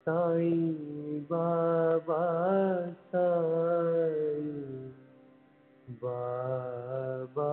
साईं बाबा साईं बाबा।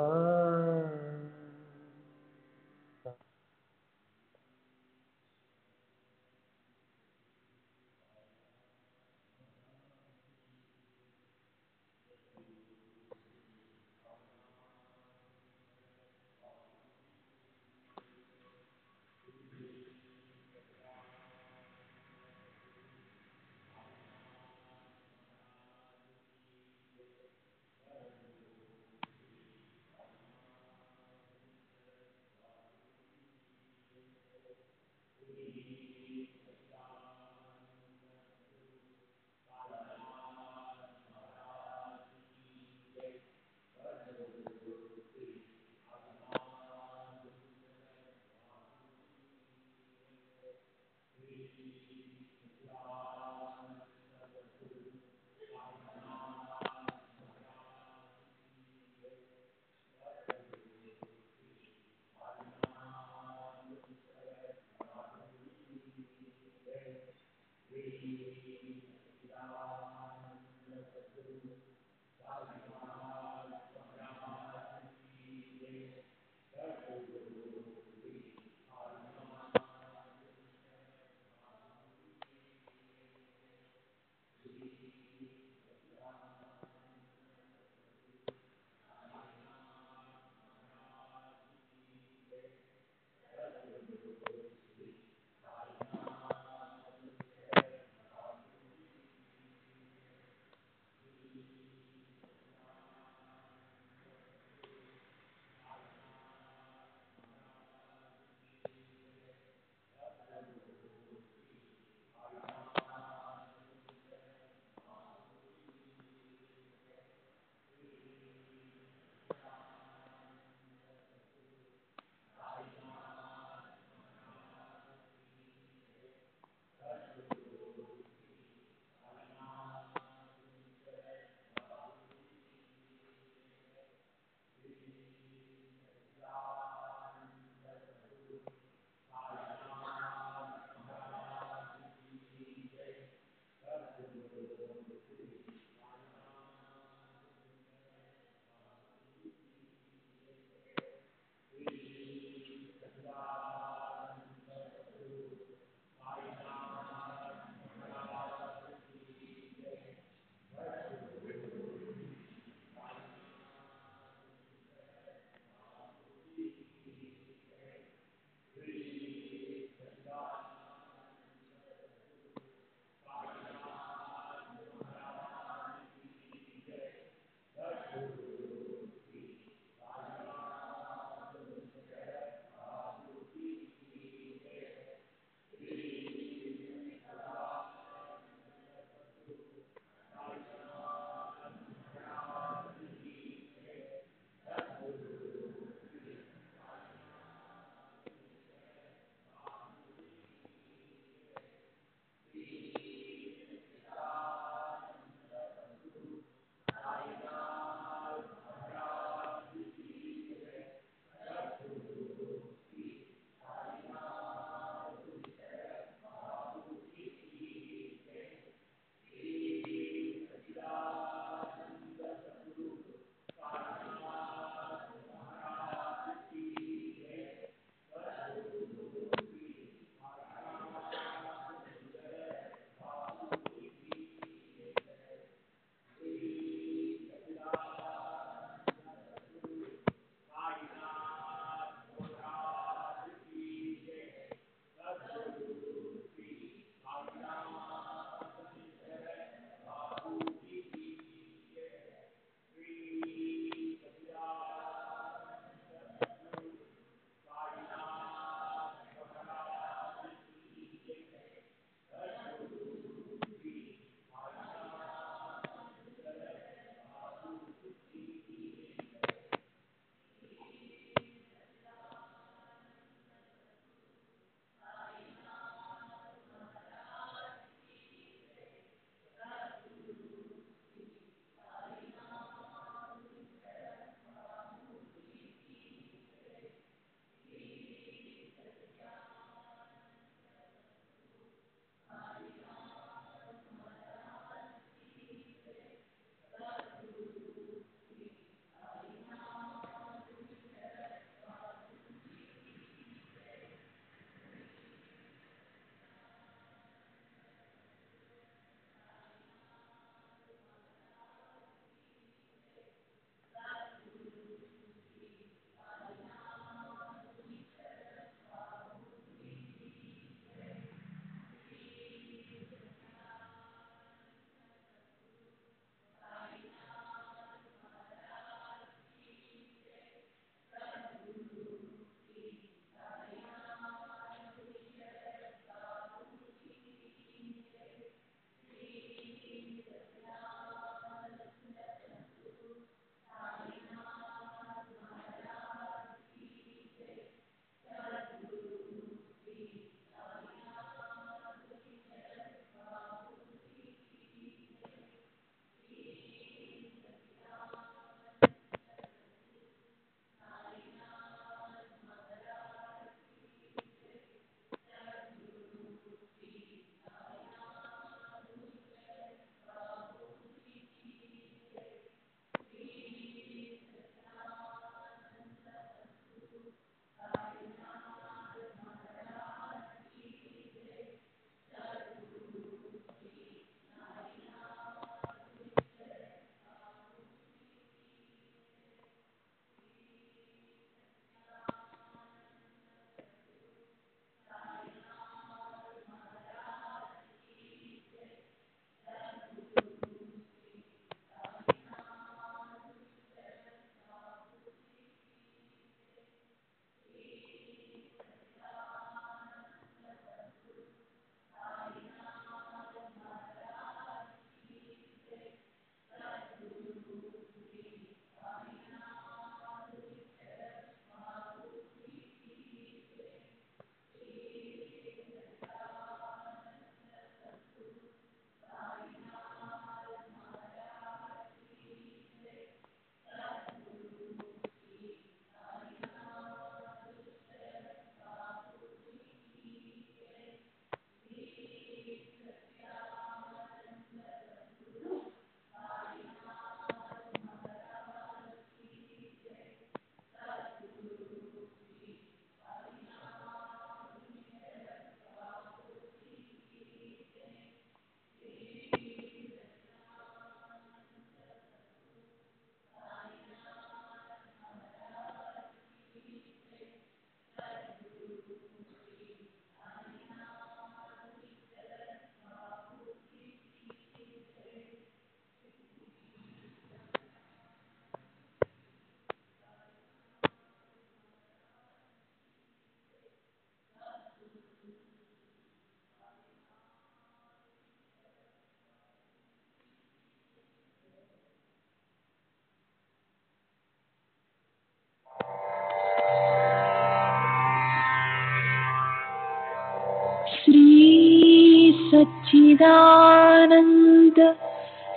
सच्चिदानंद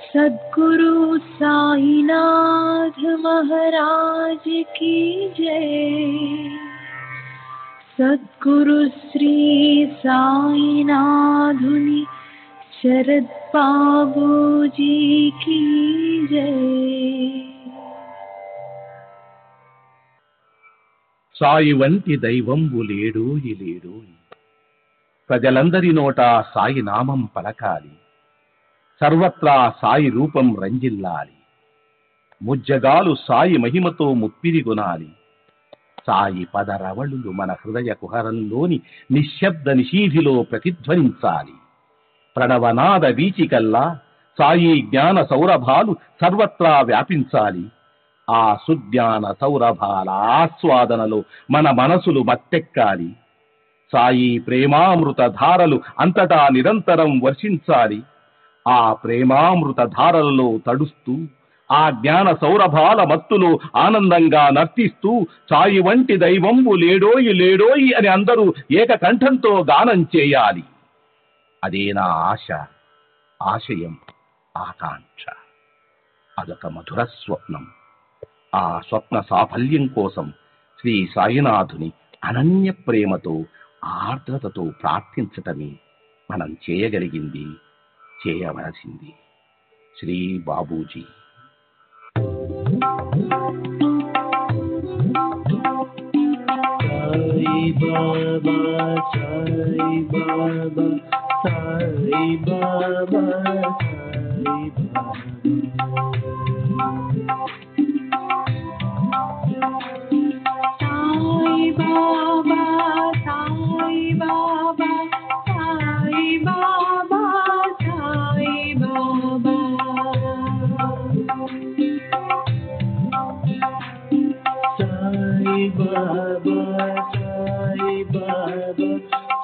सद्गुरु साईनाथ महाराज की जय। सद्गुरु श्री साईनाथुनि शरद बाबूजी की जय। సాయి వంటి దైవంబు లేడోయి లేడోయి, ప్రజలందరి నోట సాయి నామం పలకాలి, సర్వత్రా సాయి రూపం రంజిల్లాలి, ముజ్జగాలు సాయి మహిమతో ముప్పిరి గొనాలి, సాయి పదరవళులు మన హృదయ కుహరంలోని నిశ్శబ్ద నిశీధిలో ప్రతిధ్వనించాలి. ప్రణవనాద వీచికల్లా సాయి జ్ఞాన సౌరభాలు సర్వత్రా వ్యాపించాలి. ఆ సుజ్ఞాన సౌరభాల ఆస్వాదనలో మన మనసులు మత్తెక్కాలి. సాయి ప్రేమామృత ధారలు అంతటా నిరంతరం వర్షించాలి. ఆ ప్రేమామృత ధారలలో తడుస్తూ, ఆ జ్ఞాన సౌరభాల మత్తులో ఆనందంగా నర్తిస్తూ సాయి వంటి దైవంబు లేడోయి లేడోయి అని అందరూ ఏకకంఠంతో గానం చేయాలి. అదే నా ఆశ, ఆశయం, ఆకాంక్ష. అదొక మధుర స్వప్నం. ఆ స్వప్న సాఫల్యం కోసం శ్రీ సాయినాథుని అనన్య ప్రేమతో, ఆర్ద్రతతో ప్రార్థించటమే మనం చేయగలిగింది, చేయవలసింది. Shri Babuji. Sai Baba, Sai Baba, Sai Baba, Sai Baba. Sai Baba, Sai Baba, Sai Baba, Sai Baba. Sai Baba, Sai Baba,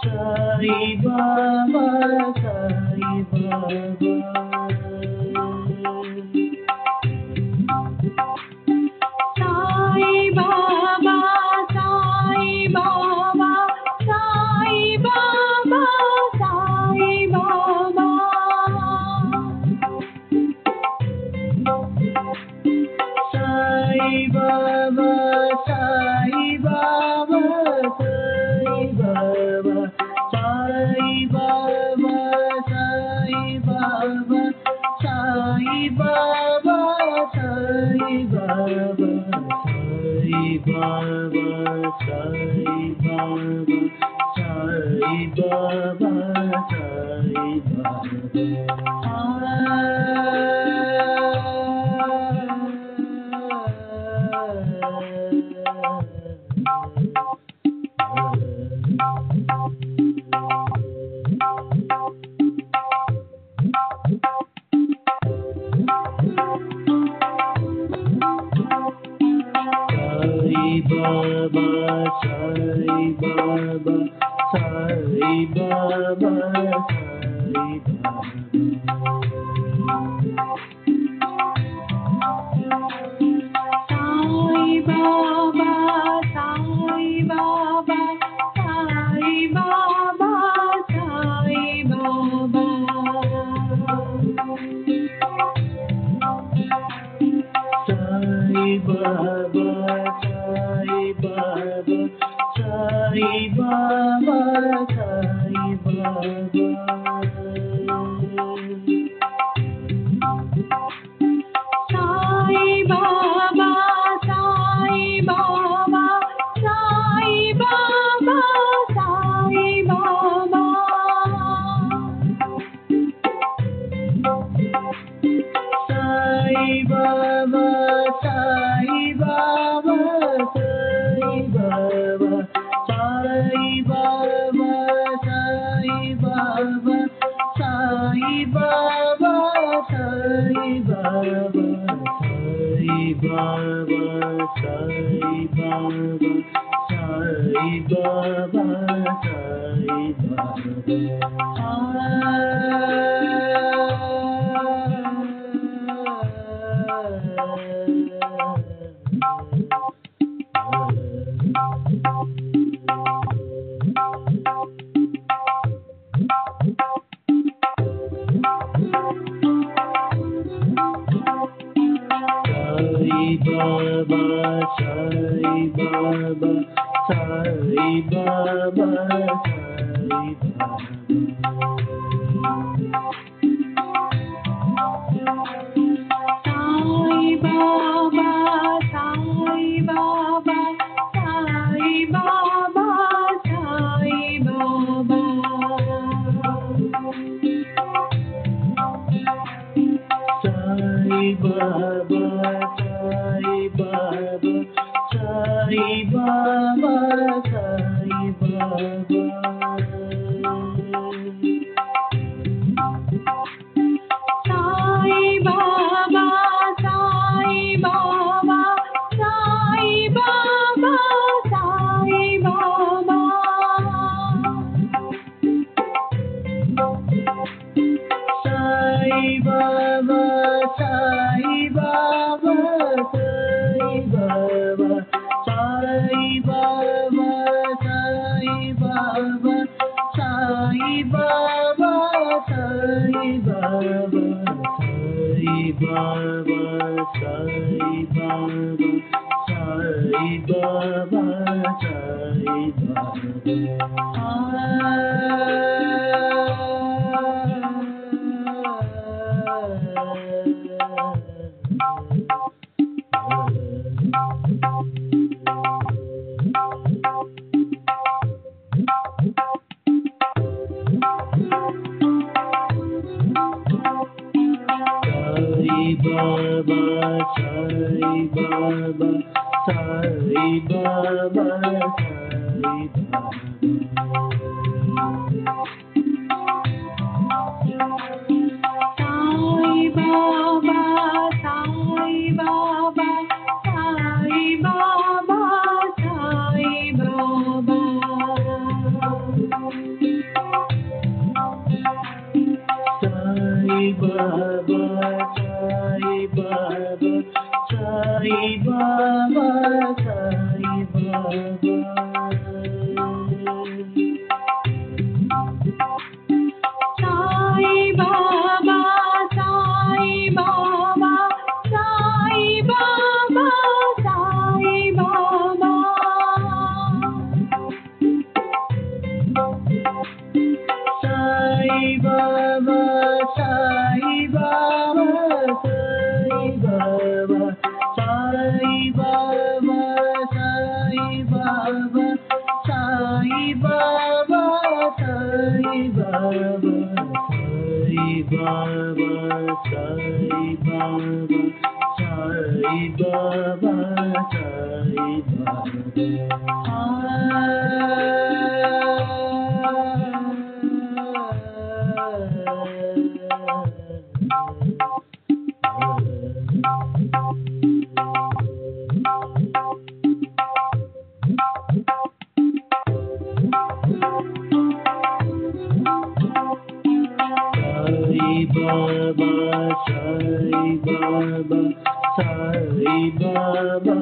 Sai Baba, Sai Baba. Sai Baba, Sai Baba, Sai Baba, Sai Baba. Sai Baba, Sai Baba, Sai Baba, Sai Baba, Sai Baba, Sai Baba, Sai Baba, Sai Baba, Sai Baba, Sai Baba, Sai Baba, Sai Baba, Sai Baba, Sai Baba. Sai Baba, Sai Baba, Sai Baba, Sai Baba. Sai Baba, Sai Baba, Sai Baba, Sai Baba. Sai Baba, Sai Baba, Sai Baba, Sai Baba. Sai Baba, Sai Baba, Sai Baba, Sai Baba, Sai Baba, Sai Baba, Sai Baba, Sai Baba, Sai Baba, Sai Baba, Sai Baba. Baba, Sai Baba, Sai Baba, Sai Baba, Sai Baba, Sai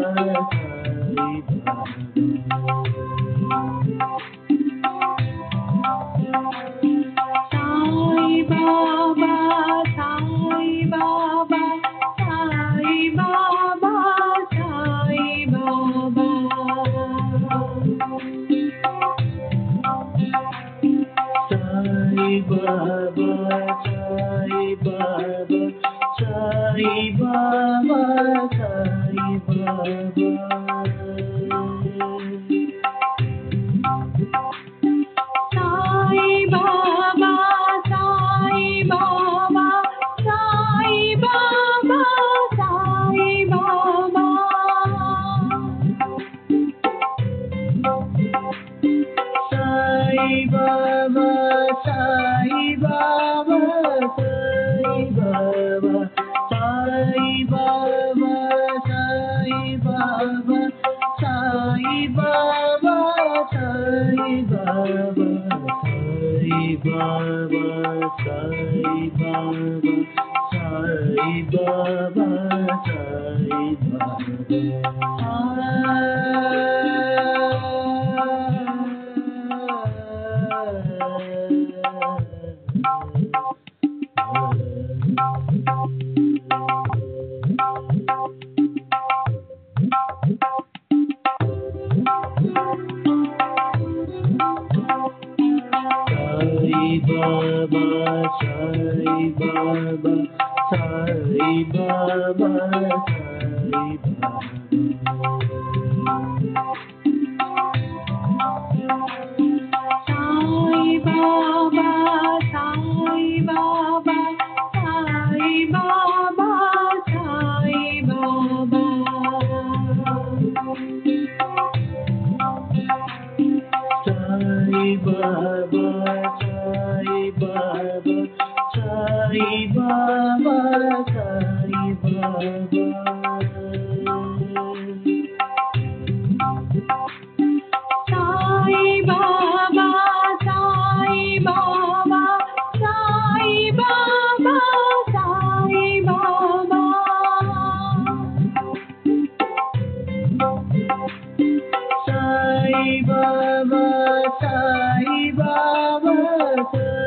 Baba, Sai Baba, Sai Baba, Sai Baba, Sai Baba, Sai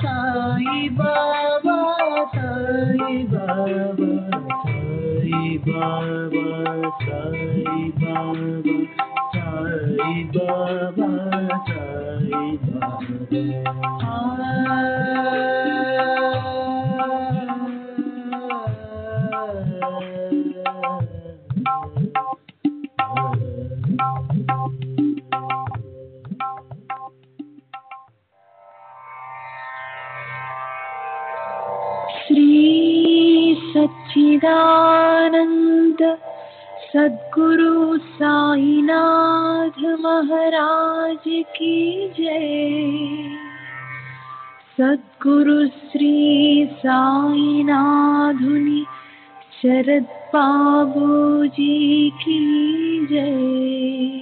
Sai Baba Shri सच्चिदानंद सद्गुरु साईनाथ महाराज की जय। सद्गुरु श्री साईनाथुनि शरद बाबू जी की जय।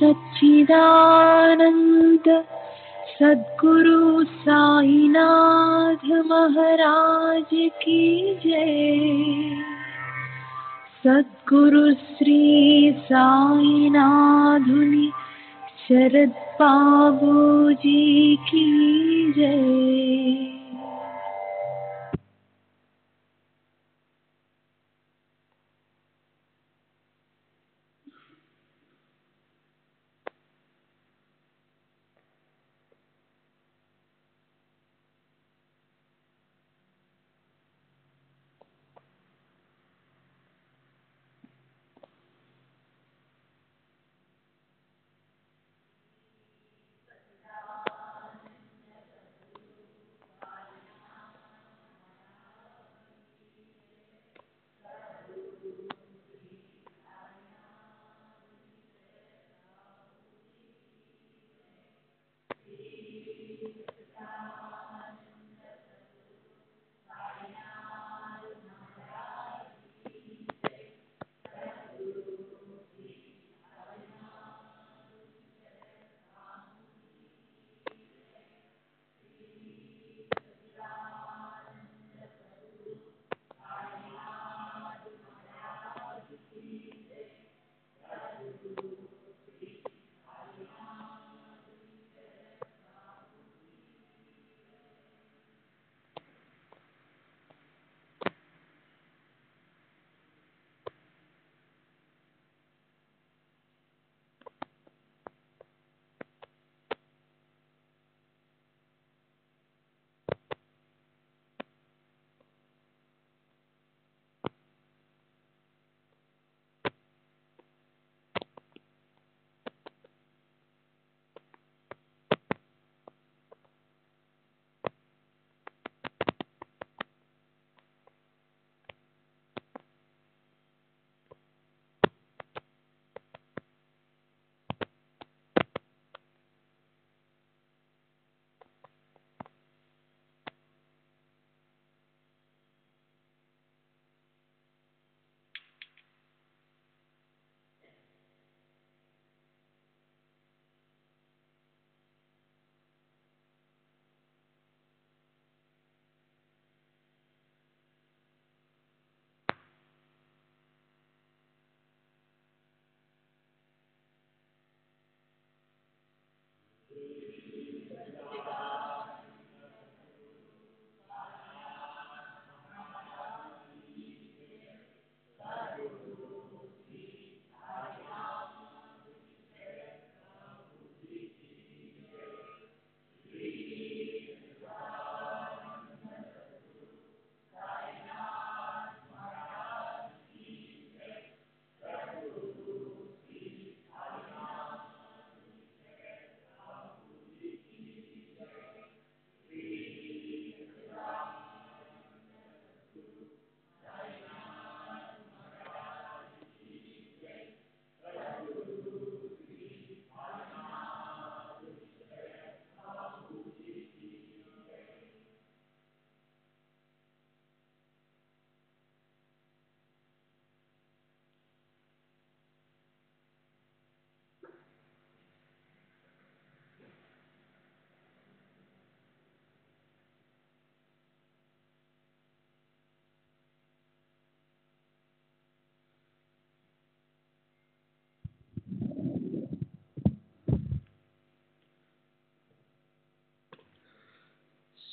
सच्चिदानंद सद्गुरु साईनाथ महाराज की जय। सद्गुरु श्री साईनाथुनि शरद बाबूजी की जय।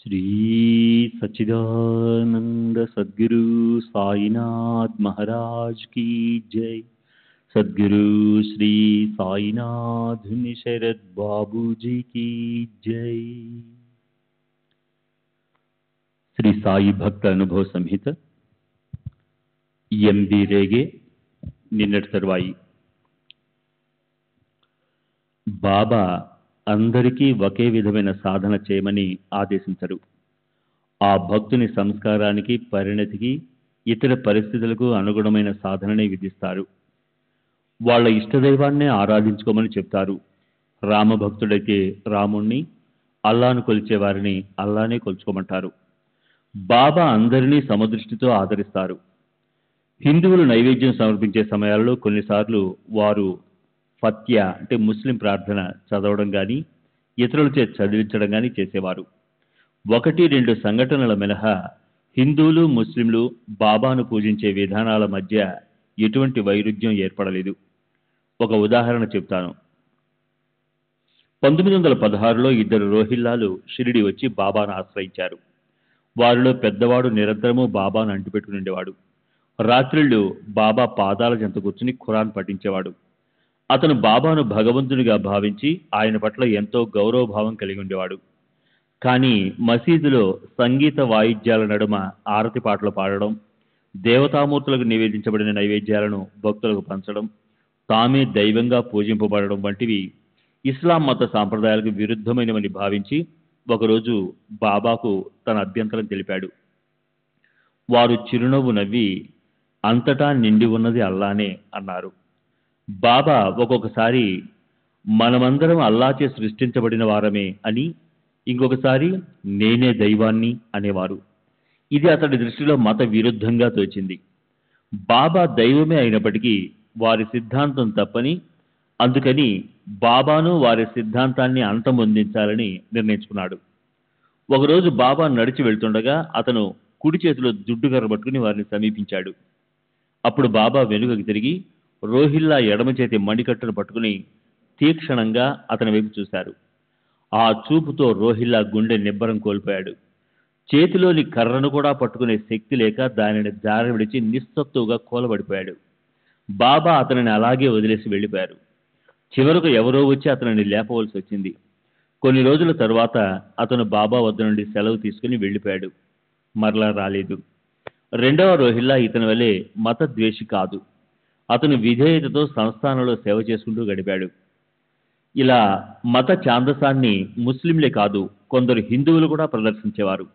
श्री सच्चिदानंद सद्गुरु साईनाथ महाराज की जय। सद्गुरु श्री साईनाथ शरद बाबूजी की जय। శ్రీ సాయి భక్త అనుభవ సంహిత ఎంబి రేగే నిన్నటి తరువాయి. బాబా అందరికీ ఒకే విధమైన సాధన చేయమని ఆదేశించరు. ఆ భక్తుని సంస్కారానికి, పరిణతికి, ఇతర పరిస్థితులకు అనుగుణమైన సాధననే విధిస్తారు. వాళ్ళ ఇష్టదైవాన్నే ఆరాధించుకోమని చెప్తారు. రామభక్తుడైతే రాముణ్ణి, అల్లాను కొలిచేవారిని అల్లానే కొలుచుకోమంటారు. బాబా అందరినీ సమదృష్టితో ఆదరిస్తారు. హిందువులు నైవేద్యం సమర్పించే సమయాల్లో కొన్నిసార్లు వారు ఫత్య అంటే ముస్లిం ప్రార్థన చదవడం కానీ ఇతరులచే చదివించడం కానీ చేసేవారు. 1-2 సంఘటనల మినహా హిందువులు ముస్లింలు బాబాను పూజించే విధానాల మధ్య ఎటువంటి వైరుధ్యం ఏర్పడలేదు. ఒక ఉదాహరణ చెప్తాను. 1916లో 2 రోహిల్లాలు షిరిడి వచ్చి బాబాను ఆశ్రయించారు. వారిలో పెద్దవాడు నిరంతరము బాబాను అంటిపెట్టుకుని ఉండేవాడు. రాత్రిళ్ళు బాబా పాదాల చెంత కూర్చుని ఖురాన్ పఠించేవాడు. అతను బాబాను భగవంతునిగా భావించి ఆయన పట్ల ఎంతో గౌరవభావం కలిగి ఉండేవాడు. కానీ మసీదులో సంగీత వాయిద్యాల నడుమ ఆరతి పాటలు పాడడం, దేవతామూర్తులకు నివేదించబడిన నైవేద్యాలను భక్తులకు పంచడం, తామే దైవంగా పూజింపబడడం వంటివి ఇస్లాం మత సాంప్రదాయాలకు విరుద్ధమైనవని భావించి ఒకరోజు బాబాకు తన అభ్యంతరం తెలిపాడు. వారు చిరునవ్వు నవ్వి, అంతటా నిండి ఉన్నది అల్లానే అన్నారు. బాబా ఒక్కొక్కసారి మనమందరం అల్లాచే సృష్టించబడిన వారమే అని, ఇంకొకసారి నేనే దైవాన్ని అనేవారు. ఇది అతడి దృష్టిలో మత విరుద్ధంగా తోచింది. బాబా దైవమే అయినప్పటికీ వారి సిద్ధాంతం తప్పని, అందుకని బాబాను వారి సిద్ధాంతాన్ని అంతమొందించాలని నిర్ణయించుకున్నాడు. ఒకరోజు బాబా నడిచి వెళ్తుండగా అతను కుడి చేతిలో దుడ్డుకర్ర పట్టుకుని వారిని సమీపించాడు. అప్పుడు బాబా వెనుకకు తిరిగి రోహిల్లా ఎడమ చేతి మణికట్టును పట్టుకుని తీక్షణంగా అతని వైపు చూశారు. ఆ చూపుతో రోహిల్లా గుండె నిబ్బరం కోల్పోయాడు. చేతిలోని కర్రను కూడా పట్టుకునే శక్తి లేక దానిని జారి విడిచి నిస్సత్తుగా కూలబడిపోయాడు. బాబా అతనిని అలాగే వదిలేసి వెళ్ళిపోయారు. చివరకు ఎవరో వచ్చి అతనిని లేపవలసి వచ్చింది. కొన్ని రోజుల తరువాత అతను బాబా వద్ద నుండి సెలవు తీసుకుని వెళ్ళిపోయాడు. మరలా రాలేదు. 2వ రోహిల్లా ఇతని వలె మత ద్వేషి కాదు. అతను విధేయతతో సంస్థానంలో సేవ చేసుకుంటూ గడిపాడు. ఇలా మత ఛాందసాన్ని ముస్లింలే కాదు, కొందరు హిందువులు కూడా ప్రదర్శించేవారు.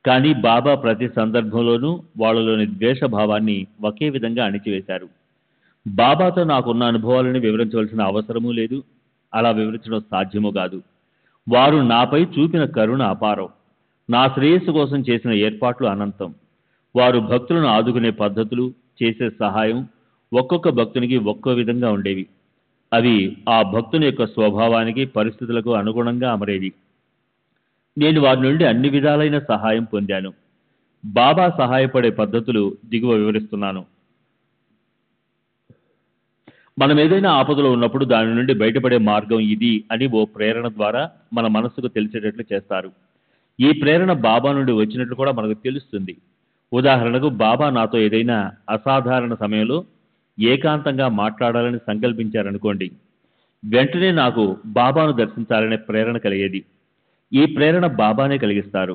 కానీ బాబా ప్రతి సందర్భంలోనూ వాళ్ళలోని ద్వేషభావాన్ని ఒకే విధంగా అణిచివేశారు. బాబాతో నాకున్న అనుభవాలను వివరించవలసిన అవసరమూ లేదు, అలా వివరించడం సాధ్యమూ కాదు. వారు నాపై చూపిన కరుణ అపారం, నా శ్రేయస్సు కోసం చేసిన ఏర్పాట్లు అనంతం. వారు భక్తులను ఆదుకునే పద్ధతులు, చేసే సహాయం ఒక్కొక్క భక్తునికి ఒక్కో విధంగా ఉండేవి. అవి ఆ భక్తుని యొక్క స్వభావానికి, పరిస్థితులకు అనుగుణంగా అమరేవి. నేను వారి నుండి అన్ని విధాలైన సహాయం పొందాను. బాబా సహాయపడే పద్ధతులు దిగువ వివరిస్తున్నాను. మనం ఏదైనా ఆపదలో ఉన్నప్పుడు దాని నుండి బయటపడే మార్గం ఇది అని ఓ ప్రేరణ ద్వారా మన మనస్సుకు తెలిసేటట్లు చేస్తారు. ఈ ప్రేరణ బాబా నుండి వచ్చినట్లు కూడా మనకు తెలుస్తుంది. ఉదాహరణకు, బాబా నాతో ఏదైనా అసాధారణ సమయంలో ఏకాంతంగా మాట్లాడాలని సంకల్పించారనుకోండి, వెంటనే నాకు బాబాను దర్శించాలనే ప్రేరణ కలిగేది. ఈ ప్రేరణ బాబానే కలిగిస్తారు.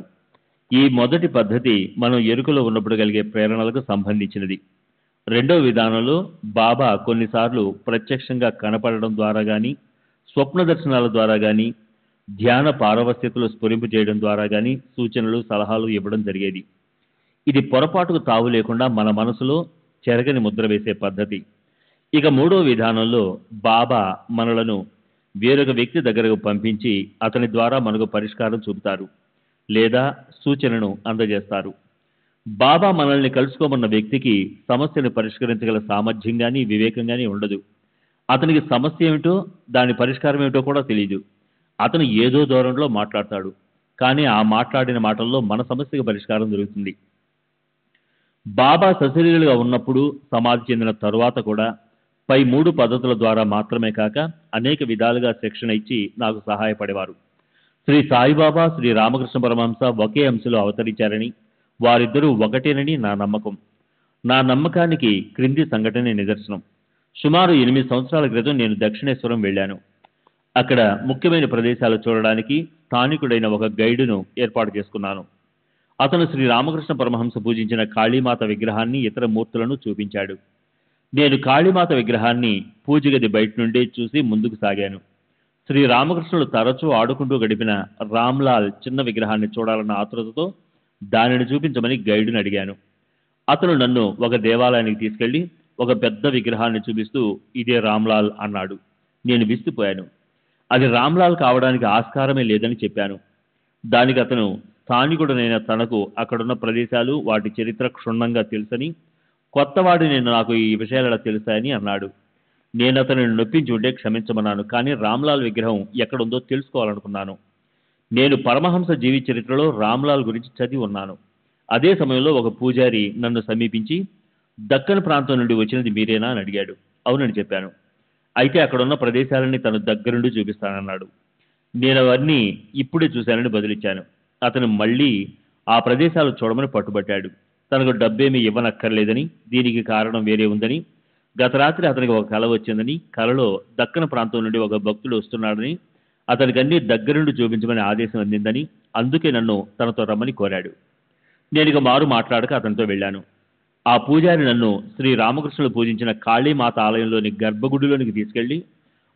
ఈ మొదటి పద్ధతి మనం ఎరుకలో ఉన్నప్పుడు కలిగే ప్రేరణలకు సంబంధించినది. 2వ విధానంలో బాబా కొన్నిసార్లు ప్రత్యక్షంగా కనపడడం ద్వారా కానీ, స్వప్న దర్శనాల ద్వారా కానీ, ధ్యాన పారవస్యతలు స్ఫురింపు చేయడం ద్వారా కానీ సూచనలు, సలహాలు ఇవ్వడం జరిగేది. ఇది పొరపాటుకు తావు లేకుండా మన మనసులో చెరగని ముద్ర వేసే పద్ధతి. ఇక 3వ విధానంలో బాబా మనలను వేరొక వ్యక్తి దగ్గరకు పంపించి అతని ద్వారా మనకు పరిష్కారం చూపుతారు లేదా సూచనను అందజేస్తారు. బాబా మనల్ని కలుసుకోమన్న వ్యక్తికి సమస్యను పరిష్కరించగల సామర్థ్యం కానీ, వివేకం కానీ ఉండదు. అతనికి సమస్య ఏమిటో, దాని పరిష్కారం ఏమిటో కూడా తెలియదు. అతను ఏదో దూరంలో మాట్లాడతాడు, కానీ ఆ మాట్లాడిన మాటల్లో మన సమస్యకు పరిష్కారం దొరుకుతుంది. బాబా సశరీరులుగా ఉన్నప్పుడు, సమాధి చెందిన తరువాత కూడా పై 3 పద్ధతుల ద్వారా మాత్రమే కాక అనేక విధాలుగా శిక్షణ ఇచ్చి నాకు సహాయపడేవారు. శ్రీ సాయిబాబా, శ్రీ రామకృష్ణ పరమహంస ఒకే అంశలో అవతరించారని, వారిద్దరూ ఒకటేనని నా నమ్మకం. నా నమ్మకానికి క్రింది సంఘటనే నిదర్శనం. సుమారు 8 సంవత్సరాల క్రితం నేను దక్షిణేశ్వరం వెళ్ళాను. అక్కడ ముఖ్యమైన ప్రదేశాలు చూడడానికి స్థానికుడైన ఒక గైడును ఏర్పాటు చేసుకున్నాను. అతను శ్రీ రామకృష్ణ పరమహంస పూజించిన కాళీమాత విగ్రహాన్ని, ఇతర మూర్తులను చూపించాడు. నేను కాళీమాత విగ్రహాన్ని పూజగది బయట నుండే చూసి ముందుకు సాగాను. శ్రీ రామకృష్ణులు తరచూ ఆడుకుంటూ గడిపిన రామ్లాల్ చిన్న విగ్రహాన్ని చూడాలన్న ఆతృతతో దానిని చూపించమని గైడును అడిగాను. అతను నన్ను ఒక దేవాలయానికి తీసుకెళ్లి ఒక పెద్ద విగ్రహాన్ని చూపిస్తూ ఇదే రామ్లాల్ అన్నాడు. నేను విసిపోయాను. అది రామ్లాల్ కావడానికి ఆస్కారమే లేదని చెప్పాను. దానికి అతను స్థానికుడనైన తనకు అక్కడున్న ప్రదేశాలు, వాటి చరిత్ర క్షుణ్ణంగా తెలుసని, కొత్తవాడిని నాకు ఈ విషయాలు తెలుసాయని అన్నాడు. నేను అతనిని నొప్పించి ఉంటే క్షమించమన్నాను. కానీ రామ్లాల్ విగ్రహం ఎక్కడుందో తెలుసుకోవాలనుకున్నాను. నేను పరమహంస జీవి చరిత్రలో రామ్లాల్ గురించి చదివి ఉన్నాను. అదే సమయంలో ఒక పూజారి నన్ను సమీపించి, దక్కన్ ప్రాంతం నుండి వచ్చినది మీరేనా అని అడిగాడు. అవునని చెప్పాను. అయితే అక్కడున్న ప్రదేశాలని తను దగ్గరుండి చూపిస్తానన్నాడు. నేను అవన్నీ ఇప్పుడే చూశానని బదులిచ్చాను. అతను మళ్ళీ ఆ ప్రదేశాలు చూడమని పట్టుబట్టాడు. తనకు డబ్బేమీ ఇవ్వనక్కర్లేదని, దీనికి కారణం వేరే ఉందని, గత రాత్రి అతనికి ఒక కల వచ్చిందని, కలలో దక్కన ప్రాంతం నుండి ఒక భక్తుడు వస్తున్నాడని, అతనికి అన్ని దగ్గరుండి చూపించమని ఆదేశం అందిందని, అందుకే నన్ను తనతో రమ్మని కోరాడు. నేను ఇక మారు మాట్లాడక అతనితో వెళ్ళాను. ఆ పూజారి నన్ను శ్రీ రామకృష్ణులు పూజించిన కాళీమాత ఆలయంలోని గర్భగుడిలోనికి తీసుకెళ్లి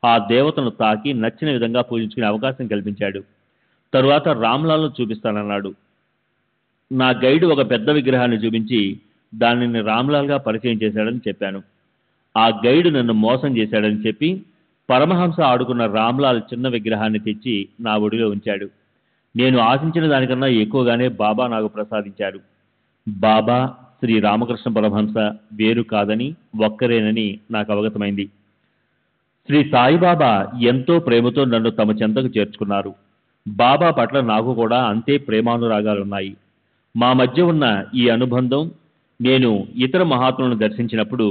ఆ దేవతను తాకి నచ్చిన విధంగా పూజించుకునే అవకాశం కల్పించాడు. తరువాత రామ్లాల్ను చూపిస్తానన్నాడు. నా గైడ్ ఒక పెద్ద విగ్రహాన్ని చూపించి దానిని రామ్లాల్గా పరిచయం చేశాడని చెప్పాను. ఆ గైడ్ నన్ను మోసం చేశాడని చెప్పి పరమహంస ఆడుకున్న రామ్లాల్ చిన్న విగ్రహాన్ని తెచ్చి నా ఒడిలో ఉంచాడు. నేను ఆశించిన దానికన్నా ఎక్కువగానే బాబా నాకు ప్రసాదించారు. బాబా శ్రీ రామకృష్ణ పరమహంస వేరు కాదని, ఒక్కరేనని నాకు అవగతమైంది. శ్రీ సాయిబాబా ఎంతో ప్రేమతో నన్ను తమ చెంతకు చేర్చుకున్నారు. బాబా పట్ల నాకు కూడా అంతే ప్రేమానురాగాలున్నాయి. మా మధ్య ఉన్న ఈ అనుబంధం నేను ఇతర మహాత్ములను దర్శించినప్పుడు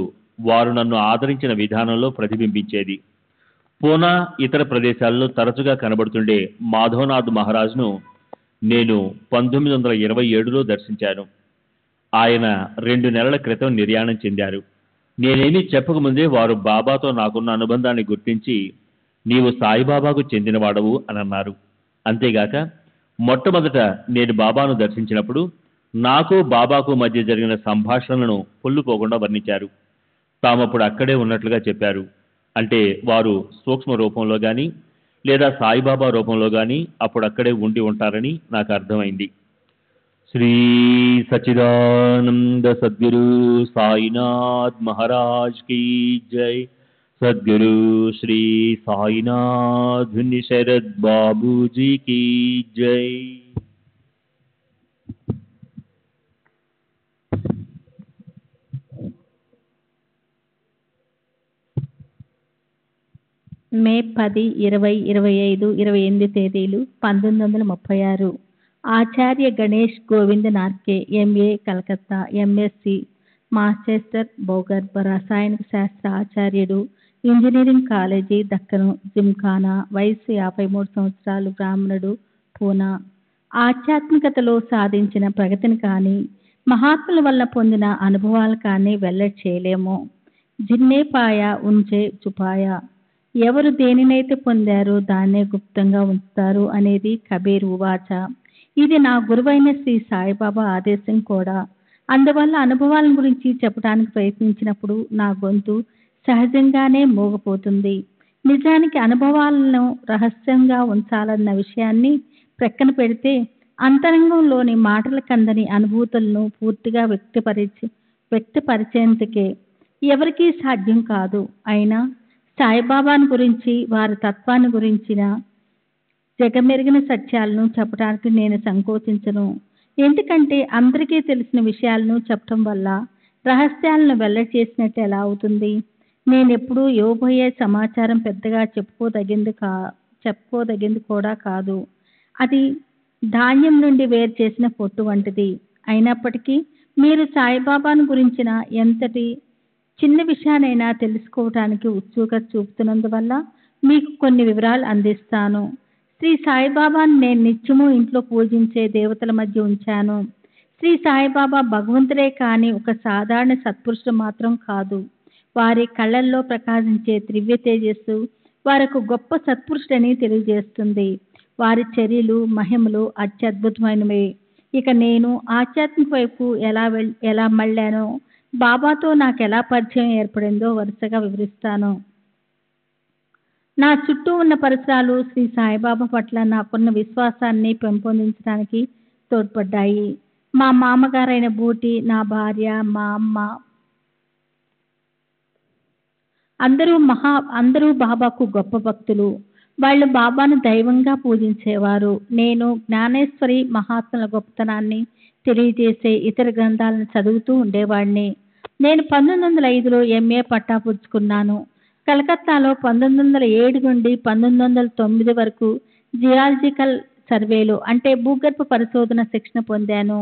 వారు నన్ను ఆదరించిన విధానంలో ప్రతిబింబించేది. పూనా ఇతర ప్రదేశాల్లో తరచుగా కనబడుతుండే మాధవనాథ్ మహారాజ్ను నేను 1927లో దర్శించాను. ఆయన 2 నెలల క్రితం నిర్యాణం చెందారు. నేనేమీ చెప్పకముందే వారు బాబాతో నాకున్న అనుబంధాన్ని గుర్తించి, నీవు సాయిబాబాకు చెందినవాడవు అని అన్నారు. అంతేగాక మొట్టమొదట నేను బాబాను దర్శించినప్పుడు నాకు బాబాకు మధ్య జరిగిన సంభాషణలను పొల్లుపోకుండా వర్ణించారు. తామప్పుడు అక్కడే ఉన్నట్లుగా చెప్పారు. అంటే వారు సూక్ష్మ రూపంలో కానీ లేదా సాయిబాబా రూపంలో కానీ అప్పుడు అక్కడే ఉండి ఉంటారని నాకు అర్థమైంది. శ్రీ సచ్చిదానంద సద్గురు సాయినాథ్ మహారాజ్ కీ జై. సద్గురు శ్రీ సాయినాథ్ శరద్ బాబూజీ కీ జై. మే 10, 20, 25, 28 తేదీలు 1936. Acharya Ganesh Govind Narke, MA, Calcutta, MSc, master భూగర్భ రసాయనిక శాస్త్ర ఆచార్యుడు, ఇంజనీరింగ్ కాలేజీ, దక్కను, జిమ్ఖానా, వయసు 53 సంవత్సరాలు, బ్రాహ్మణుడు, పూనా. ఆధ్యాత్మికతలో సాధించిన ప్రగతిని కానీ, మహాత్ముల వల్ల పొందిన అనుభవాలు కానీ వెల్లడి చేయలేము. జిన్నే పాయా ఉంచే చుపాయా. ఎవరు దేనినైతే పొందారో దాన్నే గుప్తంగా ఉంచుతారు అనేది కబీర్ ఉవాచ. ఇది నా గురువైన శ్రీ సాయిబాబా ఆదేశం కూడా. అందువల్ల అనుభవాల గురించి చెప్పడానికి ప్రయత్నించినప్పుడు నా గొంతు సహజంగానే మూగపోతుంది. నిజానికి అనుభవాలను రహస్యంగా ఉంచాలన్న విషయాన్ని ప్రక్కన పెడితే అంతరంగంలోని మాటల కందని అనుభూతులను పూర్తిగా వ్యక్తపరిచేందుకే ఎవరికీ సాధ్యం కాదు. అయినా సాయిబాబాను గురించి, వారి తత్వాన్ని గురించిన జగమెరిగిన సత్యాలను చెప్పడానికి నేను సంకోచించను. ఎందుకంటే అందరికీ తెలిసిన విషయాలను చెప్పటం వల్ల రహస్యాలను వెల్లడి చేసినట్టు ఎలా అవుతుంది? నేనెప్పుడూ ఇవ్వబోయే సమాచారం పెద్దగా చెప్పుకోదగింది కూడా కాదు. అది ధాన్యం నుండి వేరు చేసిన పొట్టు వంటిది. అయినప్పటికీ మీరు సాయిబాబాను గురించిన ఎంతటి చిన్న విషయానైనా తెలుసుకోవటానికి ఉత్సుకత చూపుతున్నందువల్ల మీకు కొన్ని వివరాలు అందిస్తాను. శ్రీ సాయిబాబాను నేను నిత్యము ఇంట్లో పూజించే దేవతల మధ్య ఉంచాను. శ్రీ సాయిబాబా భగవంతుడే కానీ ఒక సాధారణ సత్పురుషుడు మాత్రం కాదు. వారి కళ్ళల్లో ప్రకాశించే దివ్య తేజస్సు వారికి గొప్ప సత్పురుషుడని తెలియజేస్తుంది. వారి చర్యలు, మహిమలు అత్యద్భుతమైనవే. ఇక నేను ఆధ్యాత్మిక వైపు ఎలా మళ్ళానో, బాబాతో నాకు ఎలా పరిచయం ఏర్పడిందో వరుసగా వివరిస్తాను. నా చుట్టూ ఉన్న పరిసరాలు శ్రీ సాయిబాబా పట్ల నాకున్న విశ్వాసాన్ని పెంపొందించడానికి తోడ్పడ్డాయి. మా మామగారైన బూటి, నా భార్య, మా అమ్మ అందరూ బాబాకు గొప్ప భక్తులు. వాళ్ళు బాబాను దైవంగా పూజించేవారు. నేను జ్ఞానేశ్వరి మహాత్ముల గొప్పతనాన్ని తెలియజేసే ఇతర గ్రంథాలను చదువుతూ ఉండేవాడిని. నేను 1905లో ఎంఏ పట్టా పుచ్చుకున్నాను. కలకత్తాలో 1907 నుండి 1909 వరకు జియాలజికల్ సర్వేలో అంటే భూగర్భ పరిశోధన శిక్షణ పొందాను.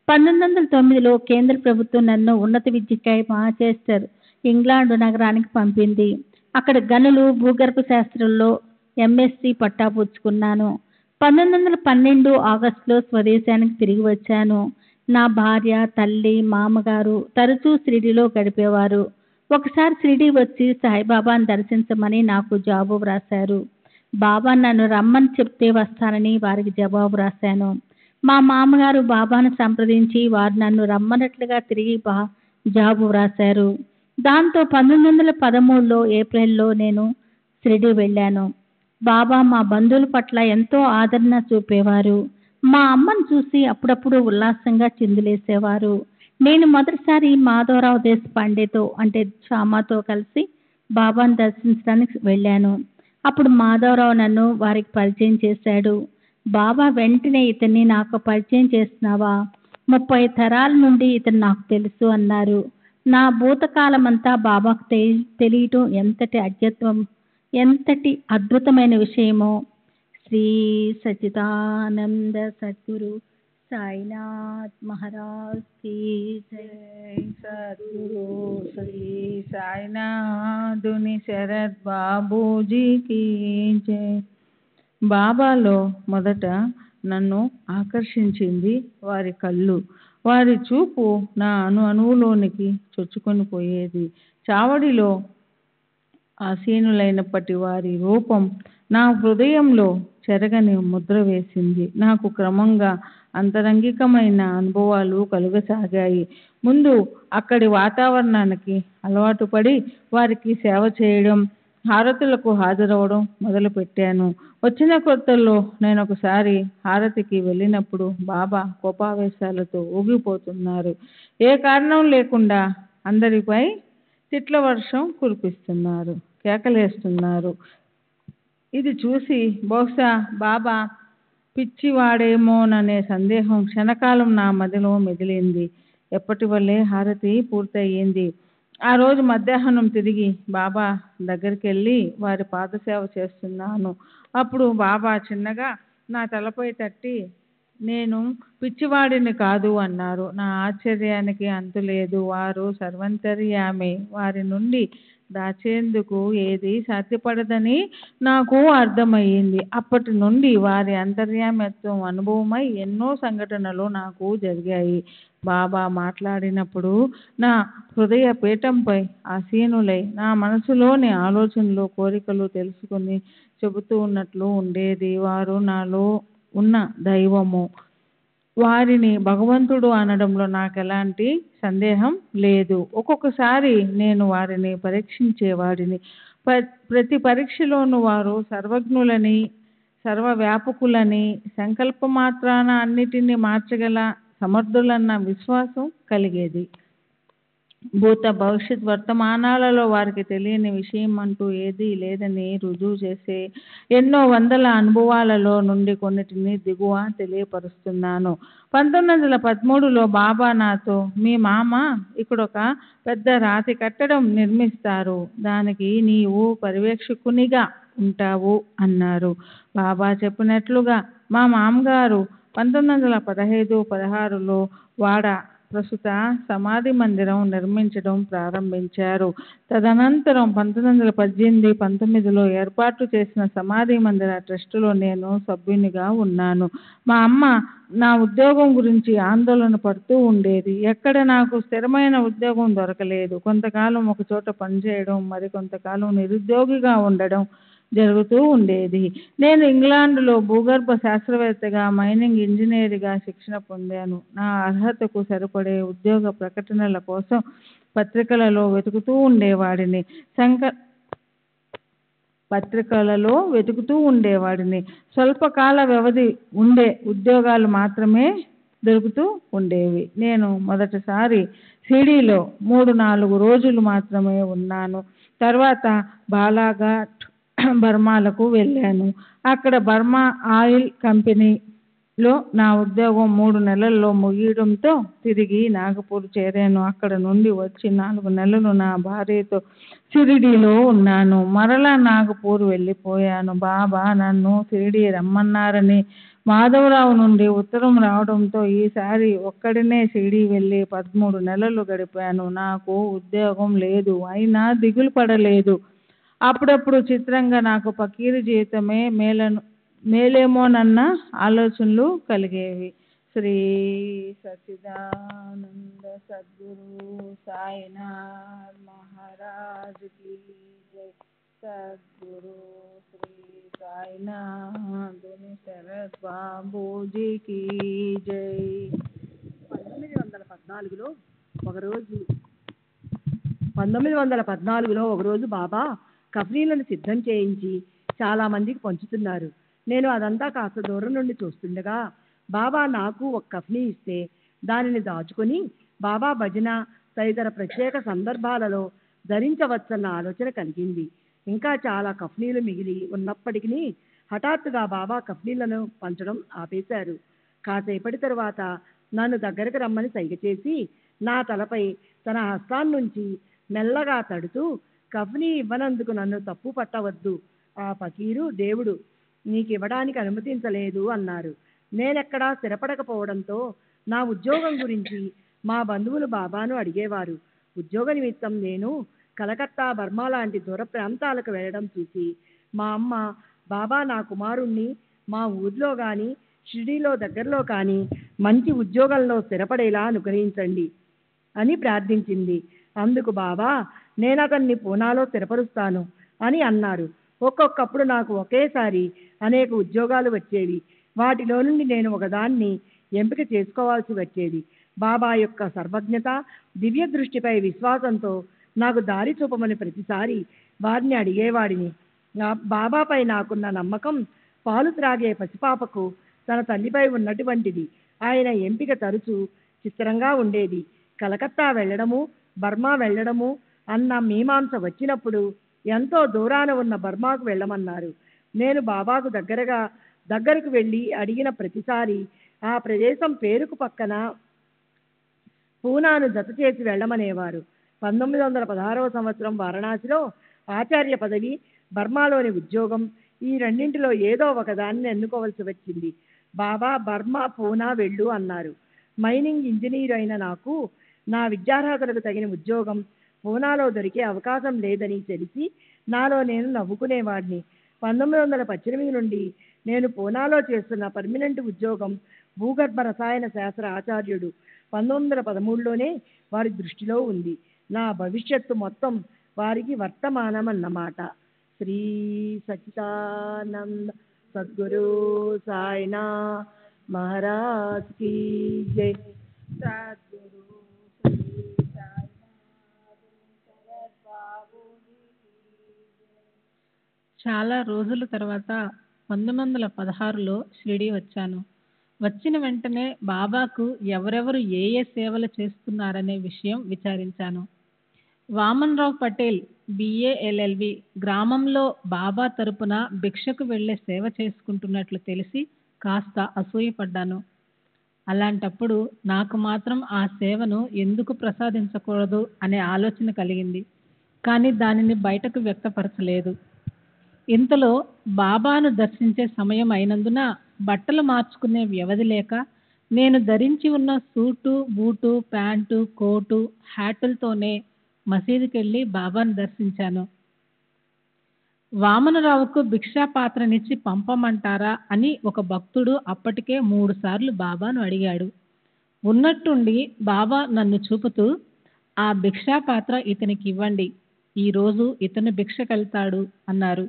1909లో కేంద్ర ప్రభుత్వం నన్ను ఉన్నత విద్యకై మాంచెస్టర్, ఇంగ్లాండ్ నగరానికి పంపింది. అక్కడ గనులు భూగర్భ శాస్త్రంలో ఎంఎస్సి పట్టా పుచ్చుకున్నాను. 1912 ఆగస్టులో స్వదేశానికి తిరిగి వచ్చాను. నా భార్య, తల్లి, మామగారు తరచూ షిరిడీలో గడిపేవారు. ఒకసారి షిరిడీ వచ్చి సాయిబాబాను దర్శించమని నాకు జాబు వ్రాశారు. బాబా నన్ను రమ్మని చెప్తే వస్తానని వారికి జవాబు రాశాను. మా మామగారు బాబాను సంప్రదించి వారు నన్ను రమ్మన్నట్లుగా తిరిగి జాబు వ్రాశారు. దాంతో 1913లో ఏప్రిల్లో నేను షిరిడీ వెళ్ళాను. బాబా మా బంధువుల పట్ల ఎంతో ఆదరణ చూపేవారు. మా అమ్మను చూసి అప్పుడప్పుడు ఉల్లాసంగా చిందులేసేవారు. నేను మొదటిసారి మాధవరావు దేశపాండేతో అంటే శ్యామతో కలిసి బాబాను దర్శించడానికి వెళ్ళాను. అప్పుడు మాధవరావు నన్ను వారికి పరిచయం చేశాడు. బాబా వెంటనే ఇతన్ని నాకు పరిచయం చేస్తున్నావా? 30 తరాల నుండి ఇతను నాకు తెలుసు అన్నారు. నా భూతకాలమంతా బాబాకు తెలియటం ఎంతటి అద్భుతమైన విషయమో. శ్రీ సచ్చిదానంద సద్గురు సాయినాథ్ మహారాజ్ కీ జై. సద్గురు శ్రీ సాయినాథుని శరత్ బాబూజీకి జై. బాబాలో మొదట నన్ను ఆకర్షించింది వారి కళ్ళు. వారి చూపు నా అణువులోనికి చొచ్చుకొని పోయేది. చావడిలో ఆసీనులైనప్పటి వారి రూపం నా హృదయంలో చెరగని ముద్ర వేసింది. నాకు క్రమంగా అంతరంగికమైన అనుభవాలు కలుగసాగాయి. ముందు అక్కడి వాతావరణానికి అలవాటు పడి వారికి సేవ చేయడం, హారతులకు హాజరవడం మొదలుపెట్టాను. వచ్చిన కొత్తల్లో నేను ఒకసారి హారతికి వెళ్ళినప్పుడు బాబా కోపావేశాలతో ఊగిపోతున్నారు. ఏ కారణం లేకుండా అందరిపై తిట్ల వర్షం కురిపిస్తున్నారు, కేకలేస్తున్నారు. ఇది చూసి బహుశా బాబా పిచ్చివాడేమోననే సందేహం క్షణకాలం నా మదిలో మెదిలింది. ఎప్పటి వల్లే హారతి పూర్తయింది. ఆ రోజు మధ్యాహ్నం తిరిగి బాబా దగ్గరికి వెళ్ళి వారి పాదసేవ చేస్తున్నాను. అప్పుడు బాబా చిన్నగా నా తలపై తట్టి, నేను పిచ్చివాడిని కాదు అన్నారు. నా ఆశ్చర్యానికి అంతులేదు. వారు సర్వంతర్యామి, వారి నుండి దాచేందుకు ఏది సాధ్యపడదని నాకు అర్థమయ్యింది. అప్పటి నుండి వారి అంతర్యామిత్వం అనుభవమై ఎన్నో సంఘటనలు నాకు జరిగాయి. బాబా మాట్లాడినప్పుడు నా హృదయ పీఠంపై ఆసీనులై నా మనసులోని ఆలోచనలు, కోరికలు తెలుసుకుని చెబుతూ ఉన్నట్లు ఉండేది. వారు నాలో ఉన్న దైవము. వారిని భగవంతుడు అనడంలో నాకు ఎలాంటి సందేహం లేదు. ఒక్కొక్కసారి నేను వారిని పరీక్షించేవాడిని. ప్రతి పరీక్షలోనూ వారు సర్వజ్ఞులని, సర్వవ్యాపకులని, సంకల్పమాత్రాన అన్నిటినీ మార్చగల సమర్థులన్న విశ్వాసం కలిగేది. భూత భవిష్యత్ వర్తమానాలలో వారికి తెలియని విషయం అంటూ ఏదీ లేదని రుజువు చేసే ఎన్నో వందల అనుభవాలలో నుండి కొన్నిటిని దిగువ తెలియపరుస్తున్నాను. 1913లో బాబా నాతో, మీ మామ ఇక్కడొక పెద్ద రాతి కట్టడం నిర్మిస్తారు, దానికి నీవు పర్యవేక్షకునిగా ఉంటావు అన్నారు. బాబా చెప్పినట్లుగా మా మామగారు 1915-16లో వాడ ప్రస్తుత సమాధి మందిరం నిర్మించడం ప్రారంభించారు. తదనంతరం 1918-19లో ఏర్పాటు చేసిన సమాధి మందిర ట్రస్టులో నేను సభ్యునిగా ఉన్నాను. మా అమ్మ నా ఉద్యోగం గురించి ఆందోళన పడుతూ ఉండేది. ఎక్కడ నాకు స్థిరమైన ఉద్యోగం దొరకలేదు. కొంతకాలం ఒక చోట పనిచేయడం, మరి కొంతకాలం నిరుద్యోగిగా ఉండడం జరుగుతూ ఉండేది. నేను ఇంగ్లాండ్లో భూగర్భ శాస్త్రవేత్తగా, మైనింగ్ ఇంజనీర్గా శిక్షణ పొందాను. నా అర్హతకు సరిపడే ఉద్యోగ ప్రకటనల కోసం పత్రికలలో వెతుకుతూ ఉండేవాడిని. స్వల్పకాల వ్యవధి ఉండే ఉద్యోగాలు మాత్రమే దొరుకుతూ ఉండేవి. నేను మొదటిసారి షిరిడీలో 3-4 రోజులు మాత్రమే ఉన్నాను. తర్వాత బాలాఘాట్, బర్మాలకు వెళ్ళాను. అక్కడ బర్మా ఆయిల్ కంపెనీ నా ఉద్యోగం 3 నెలల్లో ముగియడంతో తిరిగి నాగపూర్ చేరాను. అక్కడ నుండి వచ్చి 4 నెలలు నా భార్యతో షిరిడీలో ఉన్నాను. మరలా నాగపూర్ వెళ్ళిపోయాను. బాబా నన్ను షిరిడీ రమ్మన్నారని మాధవరావు నుండి ఉత్తరం రావడంతో ఈసారి ఒక్కడినే షిరిడీ వెళ్ళి 13 నెలలు గడిపాను. నాకు ఉద్యోగం లేదు, అయినా దిగులు పడలేదు. అప్పుడప్పుడు చిత్రంగా నాకు ఫకీరు జీవితమే మేలేమోనన్న ఆలోచనలు కలిగేవి. శ్రీ సచ్చిదానంద సద్గురు సాయినాథ్ మహారాజ్ की जय। सद्गुरु श्री साईनाथ शरद बाबू जी की जय। 1914లో ఒకరోజు బాబా కఫ్నీలను సిద్ధం చేయించి చాలా మందికి పంచుతున్నారు. నేను అదంతా కాస్త దూరం నుండి చూస్తుండగా బాబా నాకు ఒక కఫ్నీ ఇస్తే దానిని దాచుకొని బాబా భజన తదితర ప్రత్యేక సందర్భాలలో ధరించవచ్చన్న ఆలోచన కలిగింది. ఇంకా చాలా కఫ్నీలు మిగిలి ఉన్నప్పటికీ హఠాత్తుగా బాబా కఫ్నీలను పంచడం ఆపేశారు. కాసేపటి తరువాత నన్ను దగ్గరకు రమ్మని సైగ చేసి నా తలపై తన హస్తాన్నుంచి మెల్లగా తడుతూ, కఫ్నీ ఇవ్వనందుకు నన్ను తప్పు పట్టవద్దు, ఆ ఫకీరు దేవుడు నీకు ఇవ్వడానికి అనుమతించలేదు అన్నారు. నేనెక్కడా స్థిరపడకపోవడంతో నా ఉద్యోగం గురించి మా బంధువులు బాబాను అడిగేవారు. ఉద్యోగ నిమిత్తం నేను కలకత్తా, బర్మా లాంటి దూర ప్రాంతాలకు వెళ్ళడం చూసి మా అమ్మ, బాబా నా కుమారుణ్ణి మా ఊర్లో కానీ షిరిడీలో దగ్గరలో కానీ మంచి ఉద్యోగంలో స్థిరపడేలా అనుగ్రహించండి అని ప్రార్థించింది. అందుకు బాబా, నేను అతన్ని పూనాలో స్థిరపరుస్తాను అని అన్నారు. ఒక్కొక్కప్పుడు నాకు ఒకేసారి అనేక ఉద్యోగాలు వచ్చేవి. వాటిలో నుండి నేను ఒకదాన్ని ఎంపిక చేసుకోవాల్సి వచ్చేది. బాబా యొక్క సర్వజ్ఞత, దివ్య దృష్టిపై విశ్వాసంతో నాకు దారి చూపమని ప్రతిసారి వారిని అడిగేవాడిని. బాబాపై నాకున్న నమ్మకం పాలు త్రాగే పసిపాపకు తన తల్లిపై ఉన్నటువంటిది. ఆయన ఎంపిక తరచూ చిత్రంగా ఉండేది. కలకత్తా వెళ్ళడము, బర్మా వెళ్ళడము అన్న మీమాంస వచ్చినప్పుడు ఎంతో దూరాన ఉన్న బర్మాకు వెళ్ళమన్నారు. నేను బాబాకు దగ్గరకు వెళ్ళి అడిగిన ప్రతిసారి ఆ ప్రదేశం పేరుకు పక్కన పూనాను జత చేసి వెళ్ళమనేవారు. 1916వ సంవత్సరం వారణాసిలో ఆచార్య పదవి, బర్మాలోని ఉద్యోగం, ఈ రెండింటిలో ఏదో ఒకదాన్ని ఎన్నుకోవలసి వచ్చింది. బాబా బర్మా, పూనా వెళ్ళు అన్నారు. మైనింగ్ ఇంజనీర్ అయిన నాకు నా విద్యార్హతలకు తగిన ఉద్యోగం పూనాలో దొరికే అవకాశం లేదని తెలిసి నాలో నేను నవ్వుకునేవాడిని. 1918 నుండి నేను పూనాలో చేస్తున్న పర్మనెంట్ ఉద్యోగం భూగర్భ రసాయన శాస్త్ర ఆచార్యుడు 1913లోనే వారి దృష్టిలో ఉంది. నా భవిష్యత్తు మొత్తం వారికి వర్తమానం అన్నమాట. శ్రీ సచ్చిదానంద సద్గురు సాయినాథ్ మహారాజ్ की जय। सद्गुरु श्री साईनाथ शरद बाबू जी की जय। చాలా రోజుల తర్వాత 1916లో షిరిడీ వచ్చాను. వచ్చిన వెంటనే బాబాకు ఎవరెవరు ఏ ఏ సేవలు చేస్తున్నారనే విషయం విచారించాను. వామన్రావు పటేల్ BA LLB గ్రామంలో బాబా తరపున భిక్షకు వెళ్లే సేవ చేసుకుంటున్నట్లు తెలిసి కాస్త అసూయపడ్డాను. అలాంటప్పుడు నాకు మాత్రం ఆ సేవను ఎందుకు ప్రసాదించకూడదు అనే ఆలోచన కలిగింది. కానీ దానిని బయటకు వ్యక్తపరచలేదు. ఇంతలో బాబాను దర్శించే సమయం అయినందున బట్టలు మార్చుకునే వ్యవధి లేక నేను ధరించి ఉన్న సూటు, బూటు, ప్యాంటు, కోటు, హ్యాటులతోనే మసీదుకెళ్ళి బాబాను దర్శించాను. వామనరావుకు భిక్షా పాత్రనిచ్చి పంపమంటారా అని ఒక భక్తుడు అప్పటికే 3 సార్లు బాబాను అడిగాడు. ఉన్నట్టుండి బాబా నన్ను చూపుతూ, ఆ భిక్షా పాత్ర ఇతనికి ఇవ్వండి, ఈరోజు ఇతను భిక్షకెళ్తాడు అన్నారు.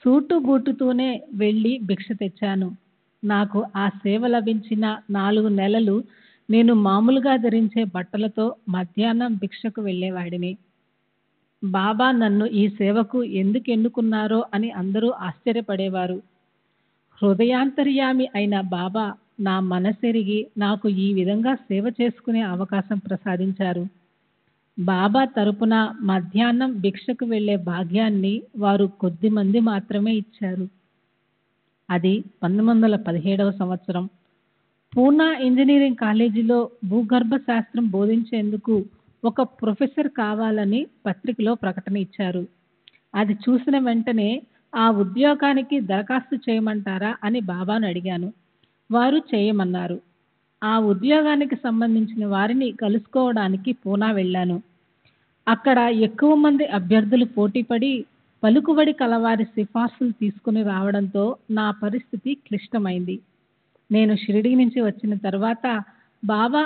సూటు బూటుతోనే వెళ్ళి భిక్ష తెచ్చాను. నాకు ఆ సేవ లభించిన 4 నెలలు నేను మామూలుగా ధరించే బట్టలతో మధ్యాహ్నం భిక్షకు వెళ్ళేవాడిని. బాబా నన్ను ఈ సేవకు ఎందుకు ఎన్నుకున్నారో అని అందరూ ఆశ్చర్యపడేవారు. హృదయాంతర్యామి అయిన బాబా నా మనసెరిగి నాకు ఈ విధంగా సేవ చేసుకునే అవకాశం ప్రసాదించారు. బాబా తరపున మధ్యాహ్నం భిక్షకు వెళ్లే భాగ్యాన్ని వారు కొద్దిమంది మాత్రమే ఇచ్చారు. అది 1917వ సంవత్సరం. పూనా ఇంజనీరింగ్ కాలేజీలో భూగర్భ శాస్త్రం బోధించేందుకు ఒక ప్రొఫెసర్ కావాలని పత్రికలో ప్రకటన ఇచ్చారు. అది చూసిన వెంటనే ఆ ఉద్యోగానికి దరఖాస్తు చేయమంటారా అని బాబాను అడిగాను. వారు చేయమన్నారు. ఆ ఉద్యోగానికి సంబంధించిన వారిని కలుసుకోవడానికి పూనా వెళ్ళాను. అక్కడ ఎక్కువ మంది అభ్యర్థులు పోటీపడి పలుకుబడి కలవారి సిఫార్సులు తీసుకుని రావడంతో నా పరిస్థితి క్లిష్టమైంది. నేను షిరిడీ నుంచి వచ్చిన తర్వాత బాబా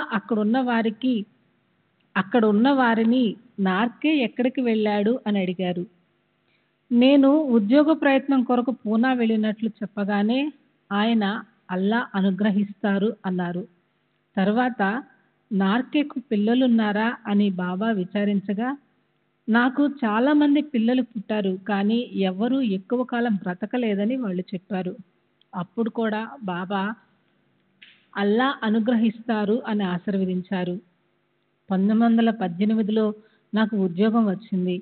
అక్కడ ఉన్న వారిని నార్కే ఎక్కడికి వెళ్ళాడు అని అడిగారు. నేను ఉద్యోగ ప్రయత్నం కొరకు పూనా వెళ్ళినట్లు చెప్పగానే ఆయన అల్లా అనుగ్రహిస్తారు అన్నారు. తర్వాత నార్కేకు పిల్లలున్నారా అని బాబా విచారించగా నాకు చాలా మంది పిల్లలు పుట్టారు, కానీ ఎవ్వరూ ఎక్కువ కాలం బ్రతకలేదని వాళ్ళు చెప్పారు. అప్పుడు కూడా బాబా అల్లా అనుగ్రహిస్తారు అని ఆశీర్వదించారు. 1918లో నాకు ఉద్యోగం వచ్చింది.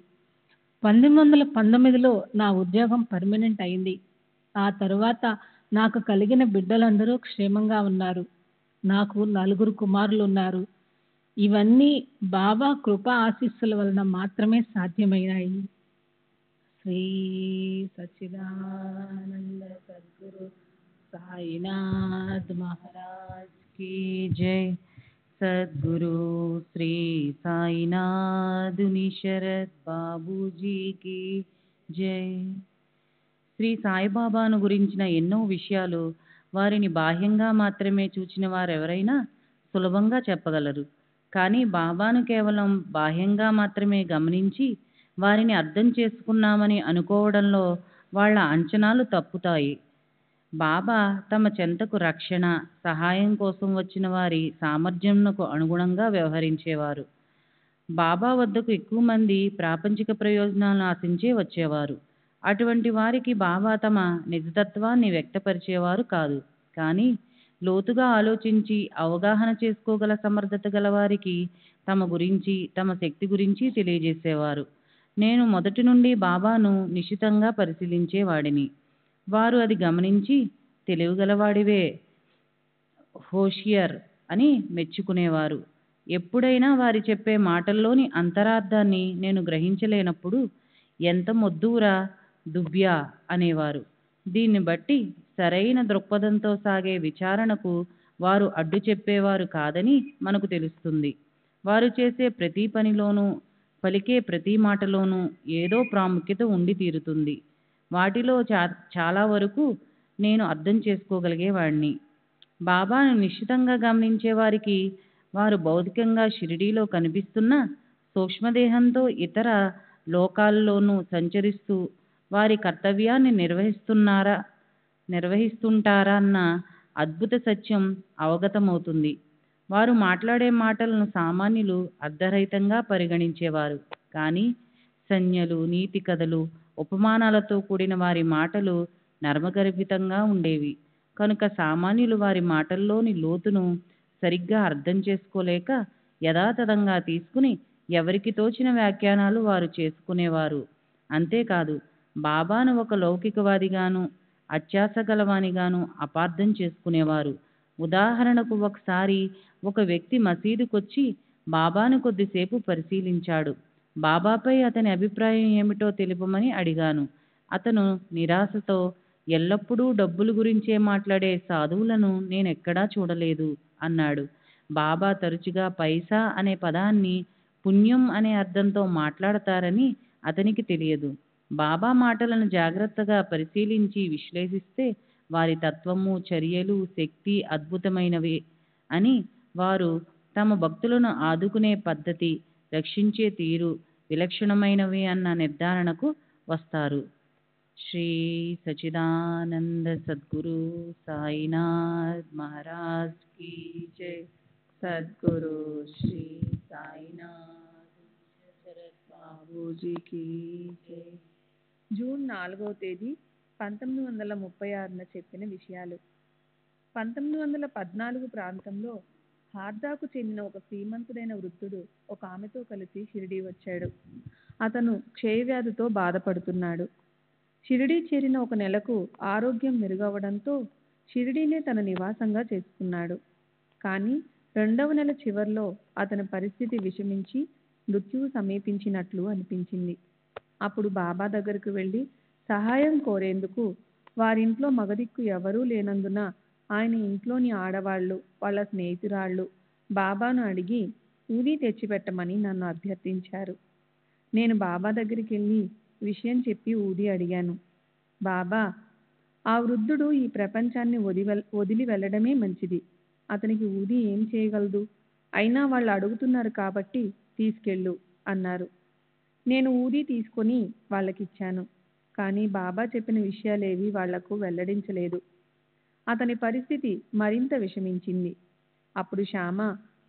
1919లో నా ఉద్యోగం పర్మనెంట్ అయింది. ఆ తరువాత నాకు కలిగిన బిడ్డలందరూ క్షేమంగా ఉన్నారు. నాకు 4 కుమారులు ఉన్నారు. ఇవన్నీ బాబా కృపా ఆశీస్సుల వలన మాత్రమే సాధ్యమయ్యాయి. శ్రీ సచ్చిదానంద సద్గురు సాయినాథ్ మహారాజ్ की जय. सद्गुरु श्री సాయినాథుని శరత్ బాబూజీ की జై. శ్రీ సాయిబాబాను గురించిన ఎన్నో విషయాలు వారిని బాహ్యంగా మాత్రమే చూచిన వారెవరైనా సులభంగా చెప్పగలరు. కానీ బాబాను కేవలం బాహ్యంగా మాత్రమే గమనించి వారిని అర్థం చేసుకున్నామని అనుకోవడంలో వాళ్ళ అంచనాలు తప్పుతాయి. బాబా తమ చెంతకు రక్షణ, సహాయం కోసం వచ్చిన వారి సామర్థ్యంకు అనుగుణంగా వ్యవహరించేవారు. బాబా వద్దకు ఎక్కువ మంది ప్రాపంచిక ప్రయోజనాలను ఆశించే వచ్చేవారు. అటువంటి వారికి బాబా తమ నిజతత్వాన్ని వ్యక్తపరిచేవారు కాదు. కానీ లోతుగా ఆలోచించి అవగాహన చేసుకోగల సమర్థత గల వారికి తమ గురించి, తమ శక్తి గురించి తెలియజేసేవారు. నేను మొదటి నుండి బాబాను నిశితంగా పరిశీలించేవాడిని. వారు అది గమనించి తెలివిగలవాడివే, హోషియర్ అని మెచ్చుకునేవారు. ఎప్పుడైనా వారి చెప్పే మాటల్లోని అంతరార్థాన్ని నేను గ్రహించలేనప్పుడు ఎంత మొద్దువురా దువ్యా అనేవారు. దీన్ని బట్టి సరైన దృక్పథంతో సాగే విచారణకు వారు అడ్డు చెప్పేవారు కాదని మనకు తెలుస్తుంది. వారు చేసే ప్రతి పనిలోనూ, పలికే ప్రతి మాటలోనూ ఏదో ప్రాముఖ్యత ఉండి తీరుతుంది. వాటిలో చాలా వరకు నేను అర్థం చేసుకోగలిగేవాడిని. బాబాను నిశ్చితంగా గమనించే వారికి వారు భౌతికంగా షిరిడీలో కనిపిస్తున్న సూక్ష్మదేహంతో ఇతర లోకాల్లోనూ సంచరిస్తూ వారి కర్తవ్యాన్ని నిర్వహిస్తుంటారన్న అద్భుత సత్యం అవగతమవుతుంది. వారు మాట్లాడే మాటలను సామాన్యులు అర్ధరహితంగా పరిగణించేవారు. కానీ సంజ్ఞలు, నీతి కథలు, ఉపమానాలతో కూడిన వారి మాటలు నర్మగర్భితంగా ఉండేవి. కనుక సామాన్యులు వారి మాటల్లోని లోతును సరిగ్గా అర్థం చేసుకోలేక యథాతథంగా తీసుకుని ఎవరికి తోచిన వ్యాఖ్యానాలు వారు చేసుకునేవారు. అంతేకాదు బాబాను ఒక లౌకికవాదిగాను, అత్యాశ గలవానిగాను అపార్థం చేసుకునేవారు. ఉదాహరణకు ఒకసారి ఒక వ్యక్తి మసీదుకొచ్చి బాబాను కొద్దిసేపు పరిశీలించాడు. బాబాపై అతని అభిప్రాయం ఏమిటో తెలుపమని అడిగాను. అతను నిరాశతో, ఎల్లప్పుడూ డబ్బులు గురించే మాట్లాడే సాధువులను నేనెక్కడా చూడలేదు అన్నాడు. బాబా తరచుగా పైసా అనే పదాన్ని పుణ్యం అనే అర్థంతో మాట్లాడతారని అతనికి తెలియదు. బాబా మాటలను జాగ్రత్తగా పరిశీలించి విశ్లేషిస్తే వారి తత్వము, చర్యలు, శక్తి అద్భుతమైనవి అని, వారు తమ భక్తులను ఆదుకునే పద్ధతి, రక్షించే తీరు విలక్షణమైనవి అన్న నిర్ధారణకు వస్తారు. శ్రీ సచ్చిదానంద సద్గురు సాయినాథ్ మహారాజ్ की जय. సద్గురు శ్రీ సాయినాథ్ శరత్ బాబూజీ की जय. జూన్ 4వ తేదీ 1936న చెప్పిన విషయాలు. 1914 ప్రాంతంలో హార్దాకు చెందిన ఒక శ్రీమంతుడైన వృద్ధుడు ఒక ఆమెతో కలిసి షిరిడీ వచ్చాడు. అతను క్షయవ్యాధితో బాధపడుతున్నాడు. షిరిడీ చేరిన 1 నెలకు ఆరోగ్యం మెరుగవడంతో షిరిడీనే తన నివాసంగా చేసుకున్నాడు. కానీ 2వ నెల చివర్లో అతని పరిస్థితి విషమించి మృత్యువు సమీపించినట్లు అనిపించింది. అప్పుడు బాబా దగ్గరకు వెళ్ళి సహాయం కోరేందుకు వారింట్లో మగదిక్కు ఎవరూ లేనందున ఆయన ఇంట్లోని ఆడవాళ్లు, వాళ్ళ స్నేహితురాళ్ళు బాబాను అడిగి ఊది తెచ్చిపెట్టమని నన్ను అభ్యర్థించారు. నేను బాబా దగ్గరికి వెళ్ళి విషయం చెప్పి ఊది అడిగాను. బాబా, ఆ వృద్ధుడు ఈ ప్రపంచాన్ని వదిలి వెళ్ళడమే మంచిది. అతనికి ఊది ఏం చేయగలదు? అయినా వాళ్ళు అడుగుతున్నారు కాబట్టి తీసుకెళ్ళు అన్నారు. నేను ఊది తీసుకొని వాళ్ళకిచ్చాను. కానీ బాబా చెప్పిన విషయాలేవి వాళ్లకు వెల్లడించలేదు. అతని పరిస్థితి మరింత విషమించింది. అప్పుడు శ్యామ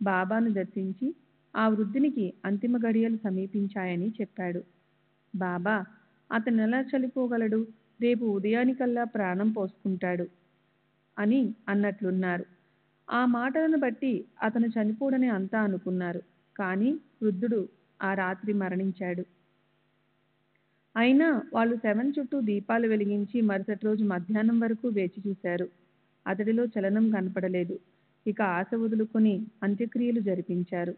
బాబాను దర్శించి ఆ వృద్ధునికి అంతిమ గడియలు సమీపించాయని చెప్పాడు. బాబా, అతను ఎలా చనిపోగలడు? రేపు ఉదయానికల్లా ప్రాణం పోసుకుంటాడు అని అన్నట్లున్నారు. ఆ మాటలను బట్టి అతను చనిపోడని అంతా అనుకున్నారు. కానీ వృద్ధుడు ఆ రాత్రి మరణించాడు. అయినా వాళ్ళు శవం చుట్టూ దీపాలు వెలిగించి మరుసటి రోజు మధ్యాహ్నం వరకు వేచి చూశారు. అతడిలో చలనం కనపడలేదు. ఇక ఆశ వదులుకొని అంత్యక్రియలు జరిపించారు.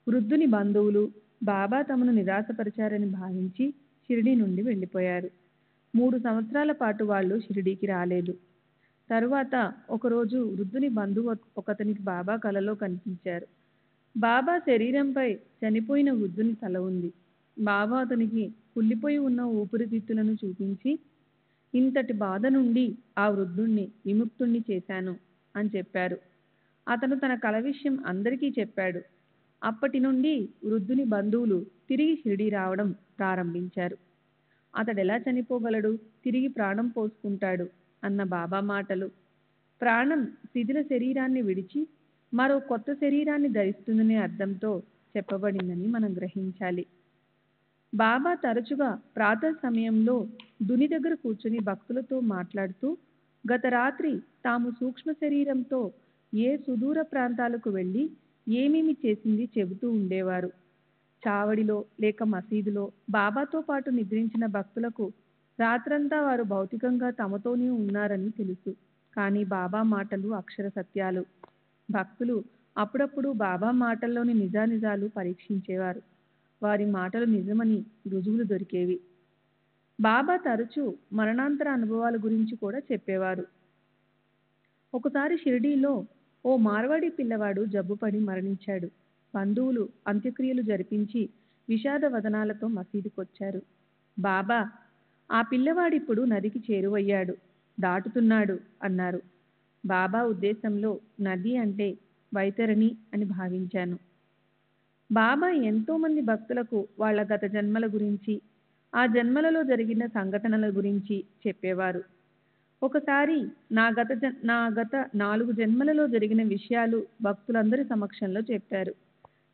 వృద్ధుని బంధువులు బాబా తమను నిరాశపరిచారని భావించి షిరిడీ నుండి వెళ్ళిపోయారు. 3 సంవత్సరాల పాటు వాళ్ళు షిరిడీకి రాలేదు. తరువాత ఒకరోజు వృద్ధుని బంధువు ఒకతనికి బాబా కలలో కనిపించారు. బాబా శరీరంపై చనిపోయిన వృద్ధుని తల ఉంది. బాబా అతనికి కుళ్ళిపోయి ఉన్న ఊపిరితిత్తులను చూపించి, ఇంతటి బాధ నుండి ఆ వృద్ధుణ్ణి విముక్తుణ్ణి చేశాను అని చెప్పారు. అతను తన కల విషయం అందరికీ చెప్పాడు. అప్పటి నుండి వృద్ధుని బంధువులు తిరిగి షిరిడీ రావడం ప్రారంభించారు. అతడెలా చనిపోగలడు? తిరిగి ప్రాణం పోసుకుంటాడు అన్న బాబా మాటలు ప్రాణం శిథిల శరీరాన్ని విడిచి మరో కొత్త శరీరాన్ని ధరిస్తుందనే అర్థంతో చెప్పబడిందని మనం గ్రహించాలి. బాబా తరచుగా ప్రాతః సమయంలో దుని దగ్గర కూర్చుని భక్తులతో మాట్లాడుతూ గత రాత్రి తాము సూక్ష్మ శరీరంతో ఏ సుదూర ప్రాంతాలకు వెళ్ళి ఏమేమి చేసింది చెబుతూ ఉండేవారు. చావడిలో లేక మసీదులో బాబాతో పాటు నిద్రించిన భక్తులకు రాత్రంతా వారు భౌతికంగా తమతోనే ఉన్నారని తెలుసు. కానీ బాబా మాటలు అక్షర సత్యాలు. భక్తులు అప్పుడప్పుడు బాబా మాటల్లోని నిజానిజాలు పరీక్షించేవారు. వారి మాటలు నిజమని రుజువులు దొరికేవి. బాబా తరచూ మరణాంతర అనుభవాల గురించి కూడా చెప్పేవారు. ఒకసారి షిరిడీలో ఓ మార్వాడి పిల్లవాడు జబ్బుపడి మరణించాడు. బంధువులు అంత్యక్రియలు జరిపించి విషాద వదనాలతో మసీదుకొచ్చారు. బాబా, ఆ పిల్లవాడిప్పుడు నదికి చేరువయ్యాడు, దాటుతున్నాడు అన్నారు. బాబా ఉద్దేశంలో నది అంటే వైతరణి అని భావించాను. బాబా ఎంతోమంది భక్తులకు వాళ్ళ గత జన్మల గురించి, ఆ జన్మలలో జరిగిన సంఘటనల గురించి చెప్పేవారు. ఒకసారి నా గత 4 జన్మలలో జరిగిన విషయాలు భక్తులందరి సమక్షంలో చెప్పారు.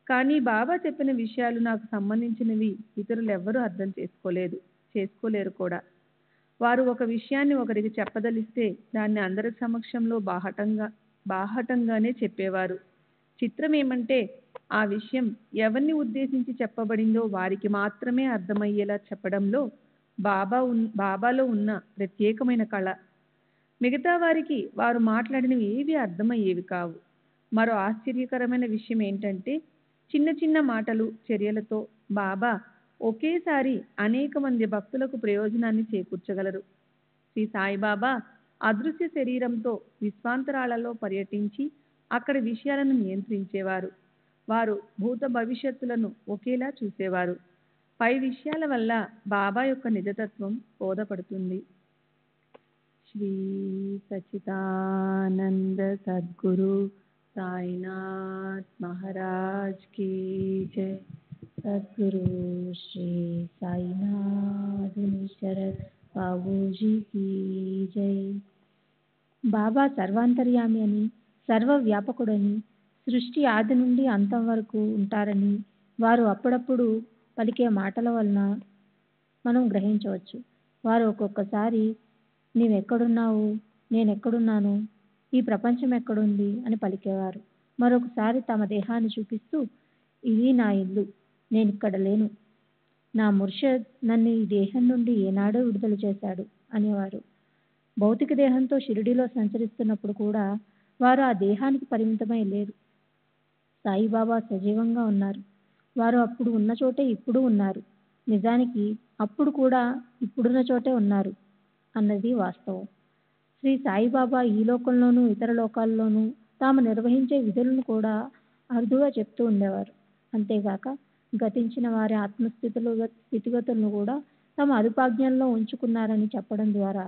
కానీ బాబా చెప్పిన విషయాలు నాకు సంబంధించినవి ఇతరులెవ్వరూ అర్థం చేసుకోలేరు కూడా. వారు ఒక విషయాన్ని ఒకరికి చెప్పదలిస్తే దాన్ని అందరి సమక్షంలో బాహటంగానే చెప్పేవారు. చిత్రం ఏమంటే ఆ విషయం ఎవరిని ఉద్దేశించి చెప్పబడిందో వారికి మాత్రమే అర్థమయ్యేలా చెప్పడంలో బాబాలో ఉన్న ప్రత్యేకమైన కళ. మిగతా వారికి వారు మాట్లాడినవి ఏవి అర్థమయ్యేవి కావు. మరో ఆశ్చర్యకరమైన విషయం ఏంటంటే చిన్న చిన్న మాటలు, చర్యలతో బాబా ఒకేసారి అనేక మంది భక్తులకు ప్రయోజనాన్ని చేకూర్చగలరు. శ్రీ సాయిబాబా అదృశ్య శరీరంతో విశ్వాంతరాలలో పర్యటించి అక్కడి విషయాలను నియంత్రించేవారు. వారు భూత భవిష్యత్తులను ఒకేలా చూసేవారు. పై విషయాల వల్ల బాబా యొక్క నిజతత్వం బోధపడుతుంది. శ్రీ సచ్చిదానంద సద్గురు సాయినాథ్ మహారాజ్ కీ జై. సద్గురు శ్రీ సాయినాథ్ శరత్ బాబూజీ కీ జై. బాబా సర్వాంతర్యామి అని, సర్వవ్యాపకుడని, సృష్టి ఆది నుండి అంతం వరకు ఉంటారని వారు అప్పుడప్పుడు పలికే మాటల వలన మనం గ్రహించవచ్చు. వారు ఒక్కొక్కసారి నీవెక్కడున్నావు, నేనెక్కడున్నాను, ఈ ప్రపంచం ఎక్కడుంది అని పలికేవారు. మరొకసారి తమ దేహాన్ని చూపిస్తూ ఇది నా ఇల్లు, నేనిక్కడ లేను, నా ముర్షద్ నన్ను ఈ దేహం నుండి ఏనాడో విడుదల చేశాడు అనేవారు. భౌతిక దేహంతో షిరిడీలో సంచరిస్తున్నప్పుడు కూడా వారు ఆ దేహానికి పరిమితమై లేరు. సాయిబాబా సజీవంగా ఉన్నారు. వారు అప్పుడు ఉన్న చోటే ఇప్పుడు ఉన్నారు. నిజానికి అప్పుడు కూడా ఇప్పుడున్న చోటే ఉన్నారు అన్నది వాస్తవం. శ్రీ సాయిబాబా ఈ లోకంలోనూ ఇతర లోకాల్లోనూ తాము నిర్వహించే విధులను కూడా అరుదుగా చెప్తూ ఉండేవారు. అంతేగాక గతించిన వారి స్థితిగతులను కూడా తమ అదుపాజ్ఞల్లో ఉంచుకున్నారని చెప్పడం ద్వారా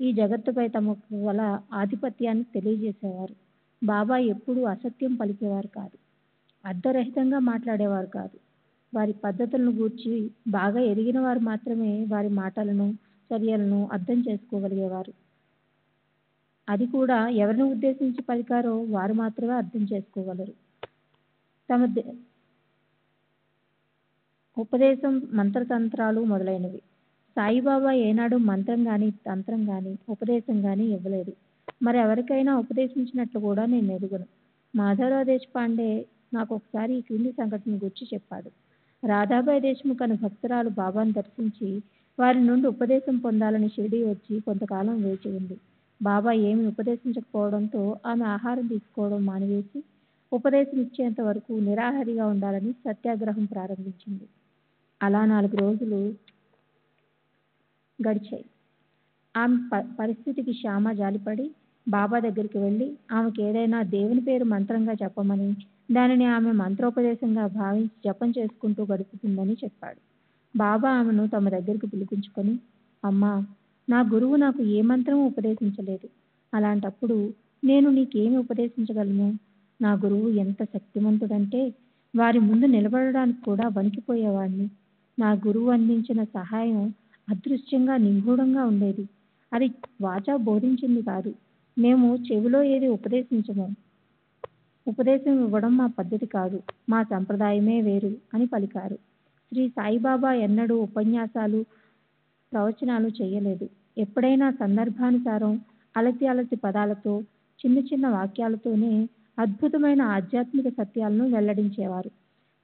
ఈ జగత్తుపై తమకు గల ఆధిపత్యాన్ని తెలియజేసేవారు. బాబా ఎప్పుడూ అసత్యం పలికేవారు కాదు, అర్ధరహితంగా మాట్లాడేవారు కాదు. వారి పద్ధతులను గూర్చి బాగా ఎరిగిన వారు మాత్రమే వారి మాటలను, చర్యలను అర్థం చేసుకోగలిగేవారు. అది కూడా ఎవరిని ఉద్దేశించి పలికారో వారు మాత్రమే అర్థం చేసుకోగలరు. తమ ఉపదేశం మంత్రతంత్రాలు మొదలైనవి. సాయిబాబా ఏనాడు మంత్రం కానీ, తంత్రం కానీ, ఉపదేశం కానీ ఇవ్వలేదు. మరి ఎవరికైనా ఉపదేశించినట్లు కూడా నేను ఎరుగను. మాధవరావు దేశపాండే నాకు ఒకసారి ఈ క్రింది సంఘటన గురించి చెప్పాడు. రాధాబాయి దేశ్ముఖ్ అనే భక్తురాలు బాబాను దర్శించి వారి నుండి ఉపదేశం పొందాలని షిరిడీ వచ్చి కొంతకాలం వేచి ఉంది. బాబా ఏమీ ఉపదేశించకపోవడంతో ఆమె ఆహారం తీసుకోవడం మానివేసి ఉపదేశం ఇచ్చేంత వరకు నిరాహారిగా ఉండాలని సత్యాగ్రహం ప్రారంభించింది. అలా 4 రోజులు గడిచాయి. ఆమె పరిస్థితికి శ్యామ జాలిపడి బాబా దగ్గరికి వెళ్ళి ఆమెకు ఏదైనా దేవుని పేరు మంత్రంగా చెప్పమని, దానిని ఆమె మంత్రోపదేశంగా భావించి జపం చేసుకుంటూ గడుపుతుందని చెప్పాడు. బాబా ఆమెను తమ దగ్గరికి పిలిపించుకొని, అమ్మా, నా గురువు నాకు ఏ మంత్రము ఉపదేశించలేదు. అలాంటప్పుడు నేను నీకేమి ఉపదేశించగలను? నా గురువు ఎంత శక్తిమంతుడంటే వారి ముందు నిలబడడానికి కూడా వణికిపోయేవాడిని. నా గురువు అందించిన సహాయం అదృశ్యంగా నిగూఢంగా ఉండేది. అది వాచా బోధించింది కాదు. మేము చెవిలో ఏది ఉపదేశించము. ఉపదేశం ఇవ్వడం మా పద్ధతి కాదు, మా సంప్రదాయమే వేరు అని పలికారు. శ్రీ సాయిబాబా ఎన్నడూ ఉపన్యాసాలు, ప్రవచనాలు చేయలేదు. ఎప్పుడైనా సందర్భానుసారం అలసి పదాలతో, చిన్న చిన్న వాక్యాలతోనే అద్భుతమైన ఆధ్యాత్మిక సత్యాలను వెల్లడించేవారు.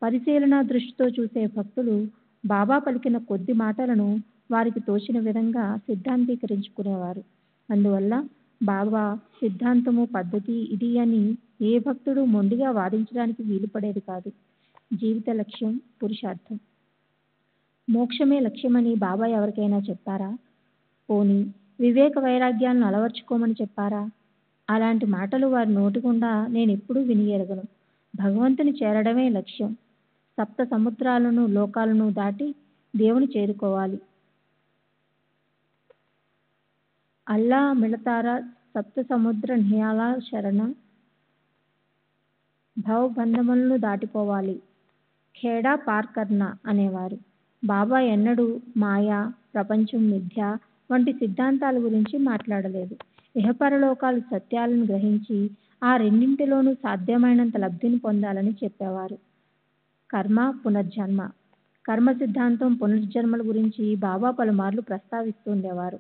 పరిశీలన దృష్టితో చూసే భక్తులు బాబా పలికిన కొద్ది మాటలను వారికి తోచిన విధంగా సిద్ధాంతీకరించుకునేవారు. అందువల్ల బాబా సిద్ధాంతము, పద్ధతి ఇది అని ఏ భక్తుడు మొండిగా వాదించడానికి వీలుపడేది కాదు. జీవిత లక్ష్యం, పురుషార్థం, మోక్షమే లక్ష్యమని బాబా ఎవరికైనా చెప్పారా? పోనీ వివేక వైరాగ్యాలను అలవర్చుకోమని చెప్పారా? అలాంటి మాటలు వారి నోటి గుండా నేనెప్పుడూ విని ఎరగను. భగవంతుని చేరడమే లక్ష్యం. సప్త సముద్రాలను, లోకాలను దాటి దేవుని చేరుకోవాలి. అల్లా మిళతారా సప్త సముద్ర నియాల శరణ, భవబంధములను దాటిపోవాలి, ఖేడా పార్కర్న అనేవారు. బాబా ఎన్నడూ మాయా, ప్రపంచం మిథ్య వంటి సిద్ధాంతాల గురించి మాట్లాడలేదు. ఇహపరలోకాలు సత్యాలను గ్రహించి ఆ రెండింటిలోనూ సాధ్యమైనంత లబ్ధిని పొందాలని చెప్పేవారు. కర్మ, పునర్జన్మ, కర్మ సిద్ధాంతం, పునర్జన్మల గురించి బాబా పలుమార్లు ప్రస్తావిస్తూ ఉండేవారు.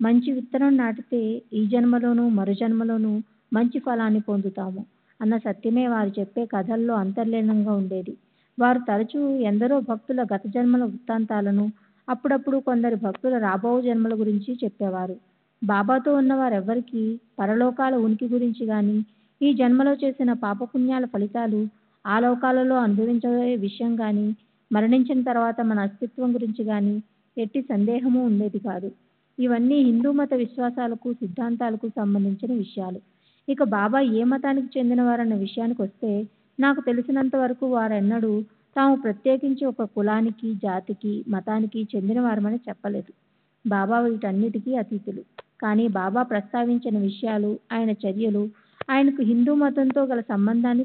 మంచి విత్తనం నాటితే ఈ జన్మలోనూ మరు జన్మలోనూ మంచి ఫలాన్ని పొందుతాము అన్న సత్యమే వారు చెప్పే కథల్లో అంతర్లీనంగా ఉండేది. వారు తరచూ ఎందరో భక్తుల గత జన్మల వృత్తాంతాలను, అప్పుడప్పుడు కొందరి భక్తుల రాబో జన్మల గురించి చెప్పేవారు. బాబాతో ఉన్న వారెవ్వరికీ పరలోకాల ఉనికి గురించి కానీ, ఈ జన్మలో చేసిన పాపపుణ్యాల ఫలితాలు ఆ లోకాలలో అనుభవించే విషయం కానీ, మరణించిన తర్వాత మన అస్తిత్వం గురించి కానీ ఎట్టి సందేహము ఉండేది కాదు. ఇవన్నీ హిందూ మత విశ్వాసాలకు, సిద్ధాంతాలకు సంబంధించిన విషయాలు. ఇక బాబా ఏ మతానికి చెందినవారన్న విషయానికి వస్తే, నాకు తెలిసినంత వరకు వారెన్నడూ తాము ప్రత్యేకించి ఒక కులానికి, జాతికి, మతానికి చెందినవారమని చెప్పలేదు. బాబా వీటన్నిటికీ అతీతులు. కానీ బాబా ప్రస్తావించిన విషయాలు, ఆయన చర్యలు ఆయనకు హిందూ మతంతో గల సంబంధాన్ని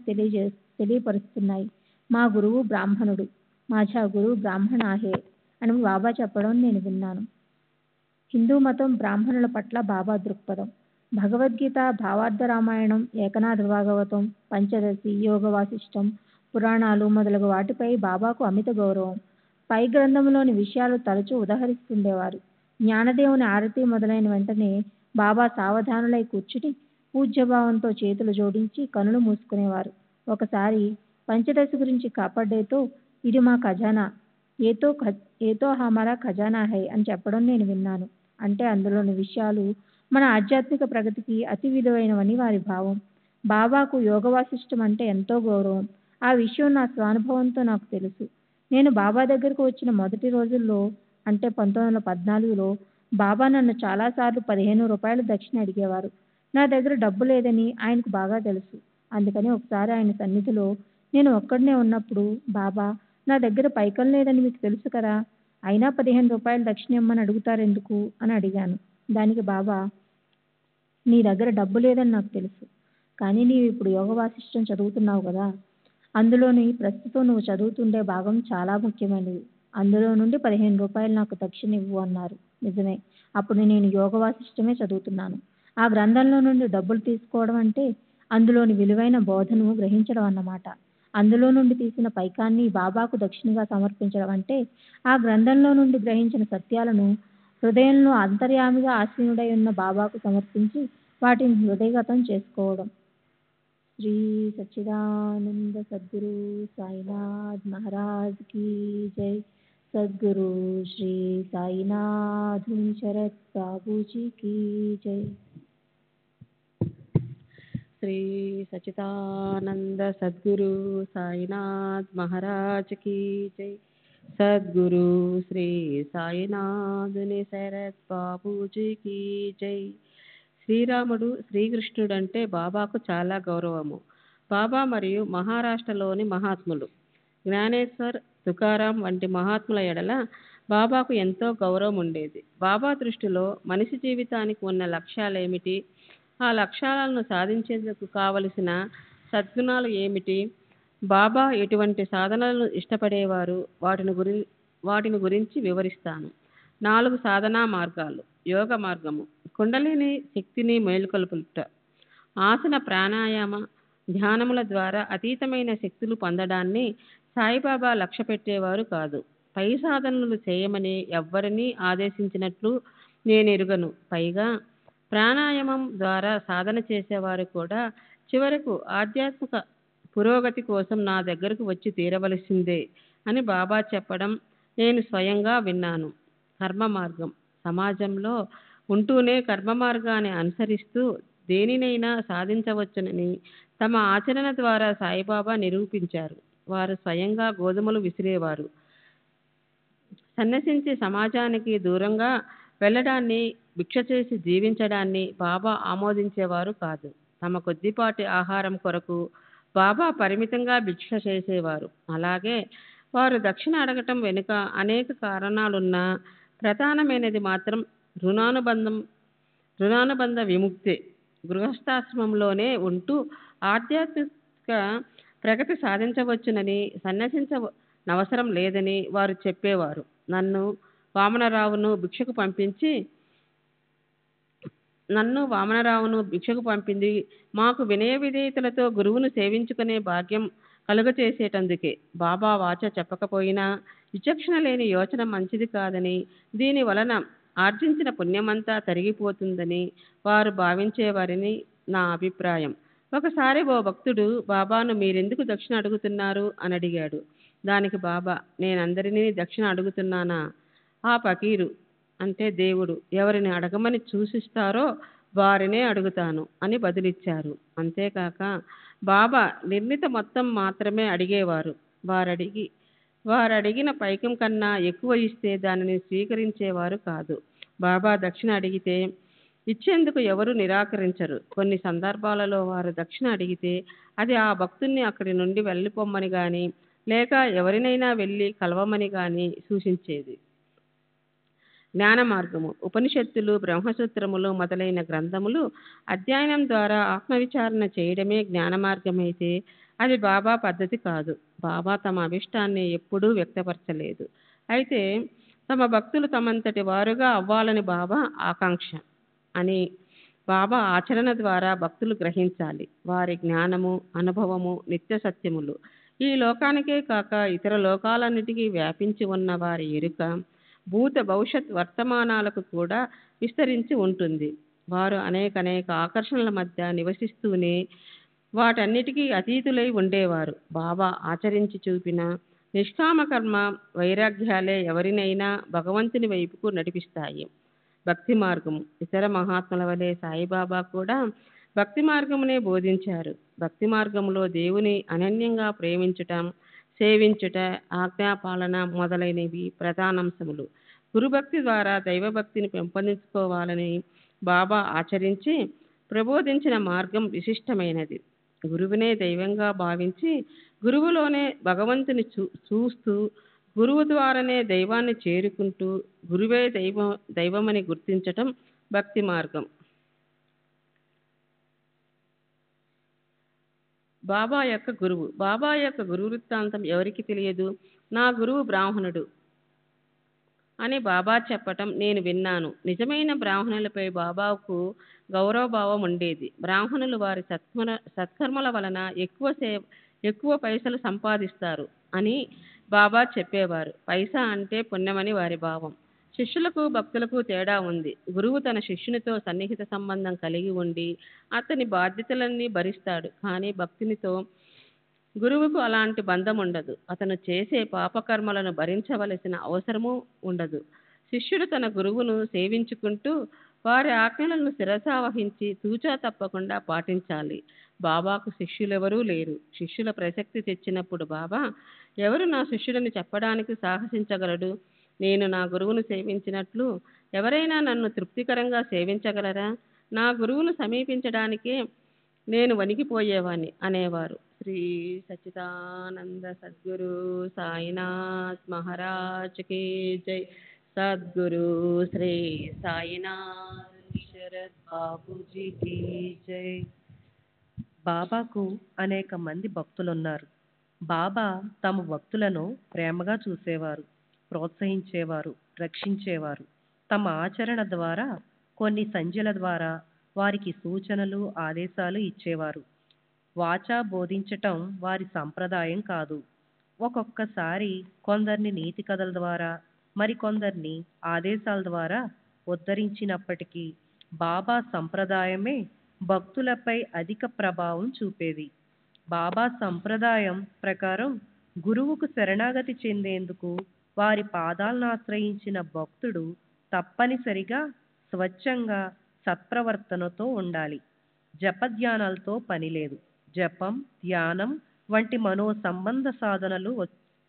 తెలియపరుస్తున్నాయి. మా గురువు బ్రాహ్మణుడు, మాఝా గురు బ్రాహ్మణ ఆహే అని బాబా చెప్పడం నేను విన్నాను. హిందూ మతం, బ్రాహ్మణుల పట్ల బాబా దృక్పథం. భగవద్గీత, భావార్థ రామాయణం, ఏకనాథ భాగవతం, పంచదశి, యోగ వాసిష్టం, పురాణాలు మొదలగు వాటిపై బాబాకు అమిత గౌరవం. పై గ్రంథంలోని విషయాలు తరచూ ఉదహరిస్తుండేవారు. జ్ఞానదేవుని ఆరతి మొదలైన వెంటనే బాబా సావధానులై కూర్చుని పూజ్యభావంతో చేతులు జోడించి కనులు మూసుకునేవారు. ఒకసారి పంచదశి గురించి కాపాడేతో, ఇది మా ఖజానా, ఏతో హమారా ఖజానా హై అని చెప్పడం నేను విన్నాను. అంటే అందులోని విషయాలు మన ఆధ్యాత్మిక ప్రగతికి అతి విలువైనవని వారి భావం. బాబాకు యోగ వాసిష్టం అంటే ఎంతో గౌరవం. ఆ విషయం నా స్వానుభవంతో నాకు తెలుసు. నేను బాబా దగ్గరకు వచ్చిన మొదటి రోజుల్లో అంటే 1914లో బాబా నన్ను చాలాసార్లు 15 రూపాయలు దక్షిణ అడిగేవారు. నా దగ్గర డబ్బు లేదని ఆయనకు బాగా తెలుసు. అందుకని ఒకసారి ఆయన సన్నిధిలో నేను ఒక్కడినే ఉన్నప్పుడు, బాబా, నా దగ్గర పైకం లేదని మీకు తెలుసు కదా, అయినా 15 రూపాయలు దక్షిణ ఇమ్మని అడుగుతారెందుకు అని అడిగాను. దానికి బాబా, నీ దగ్గర డబ్బు లేదని నాకు తెలుసు, కానీ నీవు ఇప్పుడు యోగ వాసిష్టం చదువుతున్నావు కదా, అందులోని ప్రస్తుతం నువ్వు చదువుతుండే భాగం చాలా ముఖ్యమైనది. అందులో నుండి 15 రూపాయలు నాకు దక్షిణ ఇవ్వు అన్నారు. నిజమే, అప్పుడు నేను యోగ వాసిష్టమే చదువుతున్నాను. ఆ గ్రంథంలో నుండి డబ్బులు తీసుకోవడం అంటే అందులోని విలువైన బోధను గ్రహించడం అన్నమాట. అందులో నుండి తీసిన పైకాన్ని బాబాకు దక్షిణగా సమర్పించడం అంటే ఆ గ్రంథంలో నుండి గ్రహించిన సత్యాలను హృదయంలో అంతర్యామిగా ఆసీనుడై ఉన్న బాబాకు సమర్పించి వాటిని హృదయగతం చేసుకోవడం. శ్రీ సచ్చిదానంద సద్గురు సాయినాథ్ మహారాజ్ కీ జై. సద్గురు శ్రీ సాయినాథ్ శరత్ బాబూజీ కీ జై. శ్రీ సచిదానంద సద్గురు సాయినాథ్ మహారాజ్ కీ జై. సద్గురు శ్రీ సాయినాథుని శరత్ బాబూజీ కీ జై. శ్రీరాముడు శ్రీకృష్ణుడు అంటే బాబాకు చాలా గౌరవము. బాబా మరియు మహారాష్ట్రలోని మహాత్ములు జ్ఞానేశ్వర్, తుకారాం వంటి మహాత్ముల ఎడల బాబాకు ఎంతో గౌరవం ఉండేది. బాబా దృష్టిలో మనిషి జీవితానికి ఉన్న లక్ష్యాలేమిటి, ఆ లక్ష్యాలను సాధించేందుకు కావలసిన సద్గుణాలు ఏమిటి, బాబా ఎటువంటి సాధనలను ఇష్టపడేవారు, వాటిని గురించి వివరిస్తాను. 4 సాధనా మార్గాలు. యోగ మార్గము కుండలిని శక్తిని మేలుకొల్పుట. ఆసన ప్రాణాయామ ధ్యానముల ద్వారా అతీతమైన శక్తులు పొందడాన్ని సాయిబాబా లక్ష్య పెట్టేవారు కాదు. పై సాధనలు చేయమని ఎవ్వరినీ ఆదేశించినట్లు నేనెరుగను. పైగా ప్రాణాయామం ద్వారా సాధన చేసేవారు కూడా చివరకు ఆధ్యాత్మిక పురోగతి కోసం నా దగ్గరకు వచ్చి తీరవలసిందే అని బాబా చెప్పడం నేను స్వయంగా విన్నాను. కర్మ మార్గం సమాజంలో ఉంటూనే కర్మ మార్గాన్ని అనుసరిస్తూ దేనినైనా సాధించవచ్చునని తమ ఆచరణ ద్వారా సాయిబాబా నిరూపించారు. వారు స్వయంగా గోధుమలు విసిరేవారు. సన్యసించి సమాజానికి దూరంగా వెళ్ళడాన్ని, భిక్ష చేసి జీవించడాన్ని బాబా ఆమోదించేవారు కాదు. తమ కొద్దిపాటి ఆహారం కొరకు బాబా పరిమితంగా భిక్ష చేసేవారు. అలాగే వారు దక్షిణ అడగటం వెనుక అనేక కారణాలున్నా ప్రధానమైనది మాత్రం రుణానుబంధ విముక్తే. గృహస్థాశ్రమంలోనే ఉంటూ ఆధ్యాత్మిక ప్రగతి సాధించవచ్చునని, సన్యసించనవసరం లేదని వారు చెప్పేవారు. నన్ను వామనరావును భిక్షకు పంపింది మాకు వినయ విధేయతలతో గురువును సేవించుకునే భాగ్యం కలుగచేసేటందుకే. బాబా వాచ చెప్పకపోయినా విచక్షణ లేని యోచన మంచిది కాదని, దీని వలన ఆర్జించిన పుణ్యమంతా తరిగిపోతుందని వారు భావించేవారని నా అభిప్రాయం. ఒకసారి ఓ భక్తుడు బాబాను మీరెందుకు దక్షిణ అడుగుతున్నారు అని అడిగాడు. దానికి బాబా, నేనందరినీ దక్షిణ అడుగుతున్నానా? ఆ ఫకీరు అంటే దేవుడు ఎవరిని అడగమని సూచిస్తారో వారినే అడుగుతాను అని బదులిచ్చారు. అంతేకాక బాబా నిర్ణీత మొత్తం మాత్రమే అడిగేవారు. వారడిగిన పైకం కన్నా ఎక్కువ ఇస్తే దానిని స్వీకరించేవారు కాదు. బాబా దక్షిణ అడిగితే ఇచ్చేందుకు ఎవరు నిరాకరించరు. కొన్ని సందర్భాలలో వారు దక్షిణ అడిగితే అది ఆ భక్తుణ్ణి అక్కడి నుండి వెళ్ళిపోమ్మని కానీ లేక ఎవరినైనా వెళ్ళి కలవమని కానీ సూచించేది. జ్ఞాన మార్గము ఉపనిషత్తులు, బ్రహ్మసూత్రములు మొదలైన గ్రంథములు అధ్యయనం ద్వారా ఆత్మవిచారణ చేయడమే జ్ఞాన మార్గమైతే అది బాబా పద్ధతి కాదు. బాబా తమ అభిష్టాన్ని ఎప్పుడూ వ్యక్తపరచలేదు. అయితే తమ భక్తులు తమంతటి వారుగా అవ్వాలని బాబా ఆకాంక్ష అని బాబా ఆచరణ ద్వారా భక్తులు గ్రహించాలి. వారి జ్ఞానము, అనుభవము నిత్య సత్యములు ఈ లోకానికే కాక ఇతర లోకాలన్నిటికీ వ్యాపించి ఉన్న వారి ఎరుక భూత భవిష్యత్ వర్తమానాలకు కూడా విస్తరించి ఉంటుంది. వారు అనేక ఆకర్షణల మధ్య నివసిస్తూనే వాటన్నిటికీ అతీతులై ఉండేవారు. బాబా ఆచరించి చూపిన నిష్కామ కర్మ వైరాగ్యాలే ఎవరినైనా భగవంతుని వైపుకు నడిపిస్తాయి. భక్తి మార్గం. ఇతర మహాత్ముల వలె సాయిబాబా కూడా భక్తి మార్గమునే బోధించారు. భక్తి మార్గంలో దేవుని అనన్యంగా ప్రేమించుట, సేవించుట, ఆజ్ఞాపాలన మొదలైనవి ప్రధానాంశములు. గురుభక్తి ద్వారా దైవభక్తిని పెంపొందించుకోవాలని బాబా ఆచరించి ప్రబోధించిన మార్గం విశిష్టమైనది. గురువునే దైవంగా భావించి గురువులోనే భగవంతుని చూస్తూ గురువు ద్వారానే దైవాన్ని చేరుకుంటూ గురువే దైవమని గుర్తించటం భక్తి మార్గం. బాబా యొక్క గురువు. బాబా యొక్క గురు వృత్తాంతం ఎవరికి తెలియదు? నా గురువు బ్రాహ్మణుడు అని బాబా చెప్పటం నేను విన్నాను. నిజమైన బ్రాహ్మణులపై బాబాకు గౌరవభావం ఉండేది. బ్రాహ్మణులు వారి సత్కర్మల వలన ఎక్కువ పైసలు సంపాదిస్తారు అని బాబా చెప్పేవారు. పైసా అంటే పుణ్యమని వారి భావం. శిష్యులకు భక్తులకు తేడా ఉంది. గురువు తన శిష్యునితో సన్నిహిత సంబంధం కలిగి ఉండి అతని బాధ్యతలన్నీ భరిస్తాడు. కానీ భక్తునితో గురువుకు అలాంటి బంధం ఉండదు. అతను చేసే పాపకర్మలను భరించవలసిన అవసరము ఉండదు. శిష్యుడు తన గురువును సేవించుకుంటూ వారి ఆజ్ఞలను శిరసావహించి తూచా తప్పకుండా పాటించాలి. బాబాకు శిష్యులెవరూ లేరు. శిష్యుల ప్రసక్తి తెచ్చినప్పుడు బాబా ఎవరు నా శిష్యుడని చెప్పడానికి సాహసించగలడు? నేను నా గురువును సేవించినట్లు ఎవరైనా నన్ను తృప్తికరంగా సేవించగలరా? నా గురువును సమీపించడానికే నేను వణికిపోయేవాణ్ణి అనేవారు. శ్రీ సచ్చిదానంద సద్గురు సాయినాథ్ మహారాజ్ కి జై. సద్గురు శ్రీ సాయినాథ్ శరత్ బాబూజీకి జై. బాబాకు అనేక మంది భక్తులున్నారు. బాబా తమ భక్తులను ప్రేమగా చూసేవారు, ప్రోత్సహించేవారు, రక్షించేవారు. తమ ఆచరణ ద్వారా, కొన్ని సంజ్ఞల ద్వారా వారికి సూచనలు, ఆదేశాలు ఇచ్చేవారు. వాచా బోధించటం వారి సంప్రదాయం కాదు. ఒక్కొక్కసారి కొందరిని నీతి కథల ద్వారా, మరికొందరిని ఆదేశాల ద్వారా ఉద్ధరించినప్పటికీ బాబా సంప్రదాయమే భక్తులపై అధిక ప్రభావం చూపేది. బాబా సంప్రదాయం ప్రకారం గురువుకు శరణాగతి చెందేందుకు వారి పాదాలను ఆశ్రయించిన భక్తుడు తప్పనిసరిగా స్వచ్ఛంగా సత్ప్రవర్తనతో ఉండాలి. జపధ్యానాలతో పనిలేదు. జపం, ధ్యానం వంటి మనో సంబంధ సాధనలు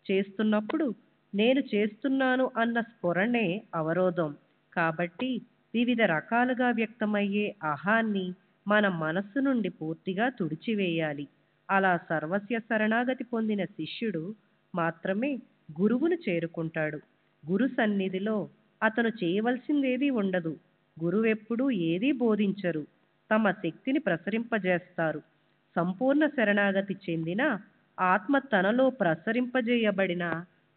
చేస్తున్నప్పుడు నేను చేస్తున్నాను అన్న స్ఫురణే అవరోధం. కాబట్టి వివిధ రకాలుగా వ్యక్తమయ్యే అహాన్ని మన మనస్సు నుండి పూర్తిగా తుడిచివేయాలి. అలా సర్వస్య శరణాగతి పొందిన శిష్యుడు మాత్రమే గురువును చేరుకుంటాడు. గురు సన్నిధిలో అతను చేయవలసిందేదీ ఉండదు. గురువెప్పుడూ ఏదీ బోధించరు. తమ శక్తిని ప్రసరింపజేస్తారు. సంపూర్ణ శరణాగతి చెందిన ఆత్మ తనలో ప్రసరింపజేయబడిన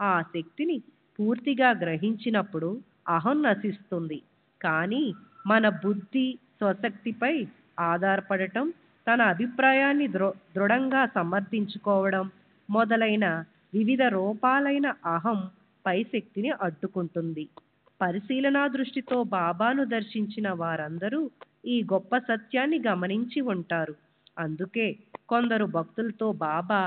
ఆ శక్తిని పూర్తిగా గ్రహించినప్పుడు అహం నశిస్తుంది. కానీ మన బుద్ధి స్వశక్తిపై ఆధారపడటం, తన అభిప్రాయాన్ని దృఢంగా సమర్థించుకోవడం మొదలైన వివిధ రూపాలైన అహం పై శక్తిని అడ్డుకుంటుంది. పరిశీలనా దృష్టితో బాబాను దర్శించిన వారందరూ ఈ గొప్ప సత్యాన్ని గమనించి ఉంటారు. అందుకే కొందరు భక్తులతో బాబా,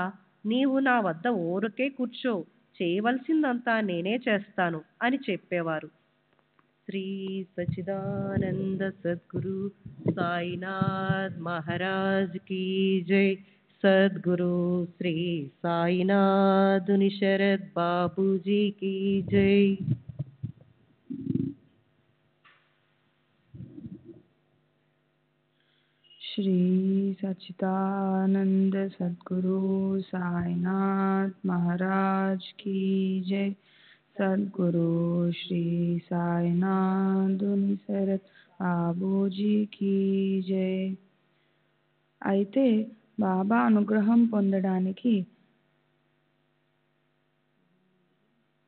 నీవు నా వద్ద ఊరికే కూర్చో, చేయవలసిందంతా నేనే చేస్తాను అని చెప్పేవారు. శ్రీ సచ్చిదానంద సద్గురు సాయినాథ్ మహారాజ్ కీ జై. సద్గురు శ్రీ సాయినాథుని శరత్ బాబూజీ కీ జై. శ్రీ సచ్చిదానంద సద్గురు సాయినాథ్ మహారాజ్ కీ జై. సద్గురు శ్రీ సాయినాథుని శరత్ బాబూజీ కీ జై. అయితే బాబా అనుగ్రహం పొందడానికి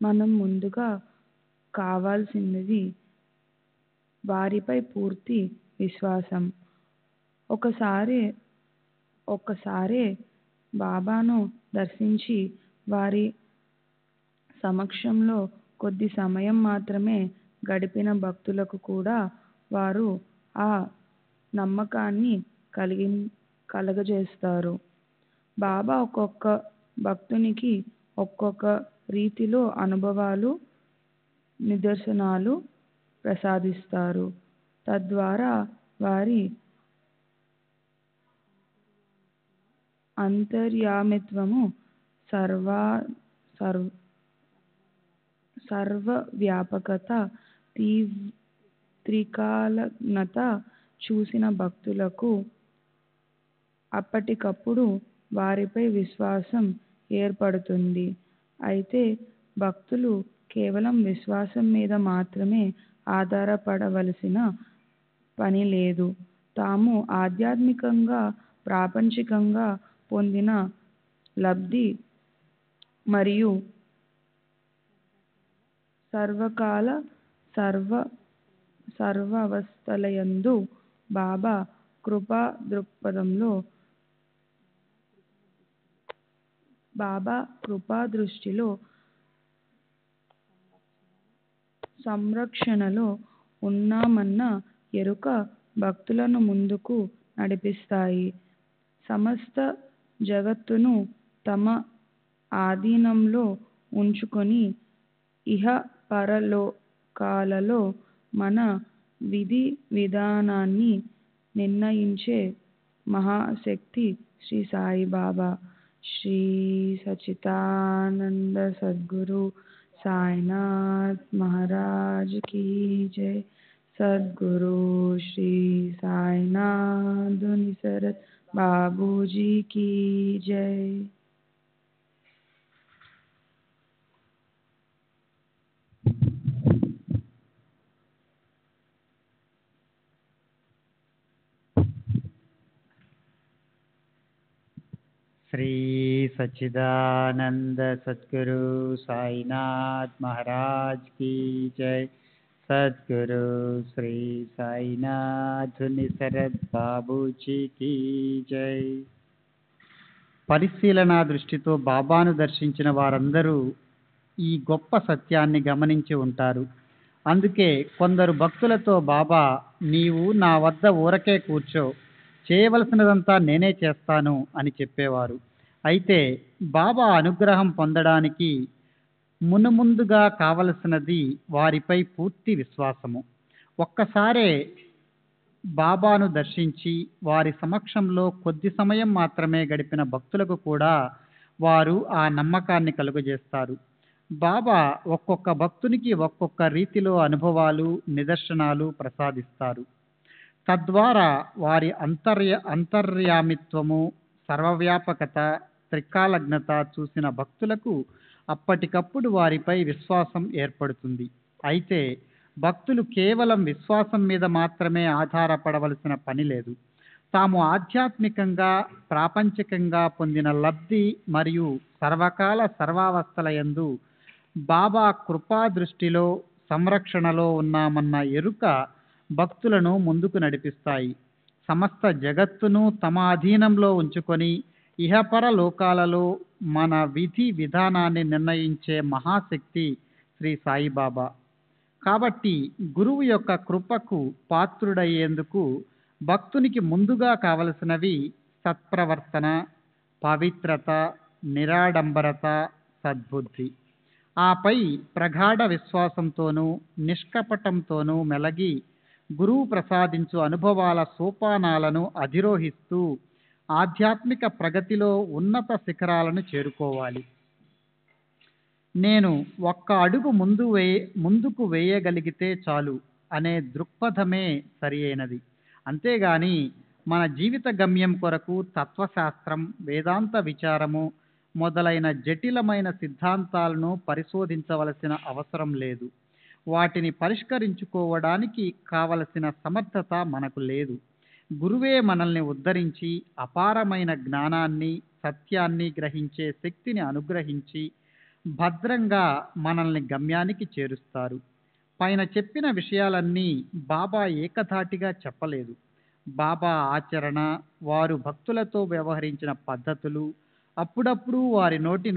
మనం ముందుగా కావాల్సినది వారిపై పూర్తి విశ్వాసం. ఒక్కసారే బాబాను దర్శించి వారి సమక్షంలో కొద్ది సమయం మాత్రమే గడిపిన భక్తులకు కూడా వారు ఆ నమ్మకాన్ని కలగజేస్తారు. బాబా ఒక్కొక్క భక్తునికి ఒక్కొక్క రీతిలో అనుభవాలు, నిదర్శనాలు ప్రసాదిస్తారు. తద్వారా వారి అంతర్యామిత్వము, సర్వవ్యాపకత, త్రికాలజ్ఞత చూసిన భక్తులకు అప్పటికప్పుడు వారిపై విశ్వాసం ఏర్పడుతుంది. అయితే భక్తులు కేవలం విశ్వాసం మీద మాత్రమే ఆధారపడవలసిన పని లేదు. తాము ఆధ్యాత్మికంగా, ప్రాపంచికంగా పొందిన లబ్ధి మరియు సర్వకాల సర్వావస్థలయందు బాబా కృపా దృష్టిలో సంరక్షణలో ఉన్నామన్న ఎరుక భక్తులను ముందుకు నడిపిస్తాయి. సమస్త జగత్తును తమ ఆధీనంలో ఉంచుకొని ఇహ పరలోకాలలో మన విధి విధానాన్ని నిర్ణయించే మహాశక్తి శ్రీ సాయిబాబా. శ్రీ సచ్చిదానంద సద్గురు సాయినాథ్ మహారాజ్ కీ జై. సద్గురు శ్రీ సాయినాథ్ నిసరత్ బాబూజీ కీ జై. శ్రీ సచ్చిదానంద సద్గురు సాయినాథ్ మహారాజ్ కీ జై. సద్గురు శ్రీ సాయినాథ్ నిసరత్ బాబూజీ కీ జై. పరిశీలనా దృష్టితో బాబాను దర్శించిన వారందరూ ఈ గొప్ప సత్యాన్ని గమనించి ఉంటారు. అందుకే కొందరు భక్తులతో బాబా, నీవు నా వద్ద ఊరకే కూర్చో, చేయవలసినదంతా నేనే చేస్తాను అని చెప్పేవారు. అయితే బాబా అనుగ్రహం పొందడానికి మునుముందుగా కావలసినది వారిపై పూర్తి విశ్వాసము. ఒక్కసారే బాబాను దర్శించి వారి సమక్షంలో కొద్ది సమయం మాత్రమే గడిపిన భక్తులకు కూడా వారు ఆ నమ్మకాన్ని కలుగజేస్తారు. బాబా ఒక్కొక్క భక్తునికి ఒక్కొక్క రీతిలో అనుభవాలు, నిదర్శనాలు ప్రసాదిస్తారు. తద్వారా వారి అంతర్యామిత్వము, సర్వవ్యాపకత, త్రికాలజ్ఞత చూసిన భక్తులకు అప్పటికప్పుడు వారిపై విశ్వాసం ఏర్పడుతుంది. అయితే భక్తులు కేవలం విశ్వాసం మీద మాత్రమే ఆధారపడవలసిన పని లేదు. తాము ఆధ్యాత్మికంగా, ప్రాపంచికంగా పొందిన లబ్ధి మరియు సర్వకాల సర్వావస్థలయందు బాబా కృపా దృష్టిలో సంరక్షణలో ఉన్నామన్న ఎరుక భక్తులను ముందుకు నడిపిస్తాయి. సమస్త జగత్తును తమ అధీనంలో ఉంచుకొని ఇహపర లోకాలలో మన విధి విధానాన్ని నిర్ణయించే మహాశక్తి శ్రీ సాయిబాబా. కాబట్టి గురువు యొక్క కృపకు పాత్రుడయ్యేందుకు భక్తునికి ముందుగా కావలసినవి సత్ప్రవర్తన, పవిత్రత, నిరాడంబరత, సద్బుద్ధి. ఆపై ప్రగాఢ విశ్వాసంతోనూ నిష్కపటంతోనూ మెలగి గురువు ప్రసాదించు అనుభవాల సోపానాలను అధిరోహిస్తూ ఆధ్యాత్మిక ప్రగతిలో ఉన్నత శిఖరాలను చేరుకోవాలి. నేను ఒక్క అడుగు ముందుకు వేయగలిగితే చాలు అనే దృక్పథమే సరి అయినది. అంతేగాని మన జీవిత గమ్యం కొరకు తత్వశాస్త్రం, వేదాంత విచారము మొదలైన జటిలమైన సిద్ధాంతాలను పరిశోధించవలసిన అవసరం లేదు. వాటిని పరిష్కరించుకోవడానికి కావలసిన సమర్థత మనకు లేదు. గురువే మనల్ని ఉద్ధరించి అపారమైన జ్ఞానాన్ని, సత్యాన్ని గ్రహించే శక్తిని అనుగ్రహించి భద్రంగా మనల్ని గమ్యానికి చేరుస్తారు. పైన చెప్పిన విషయాలన్నీ బాబా ఏకధాటిగా చెప్పలేదు. బాబా ఆచరణ, వారు భక్తులతో వ్యవహరించిన పద్ధతులు, అప్పుడప్పుడు వారి నోటి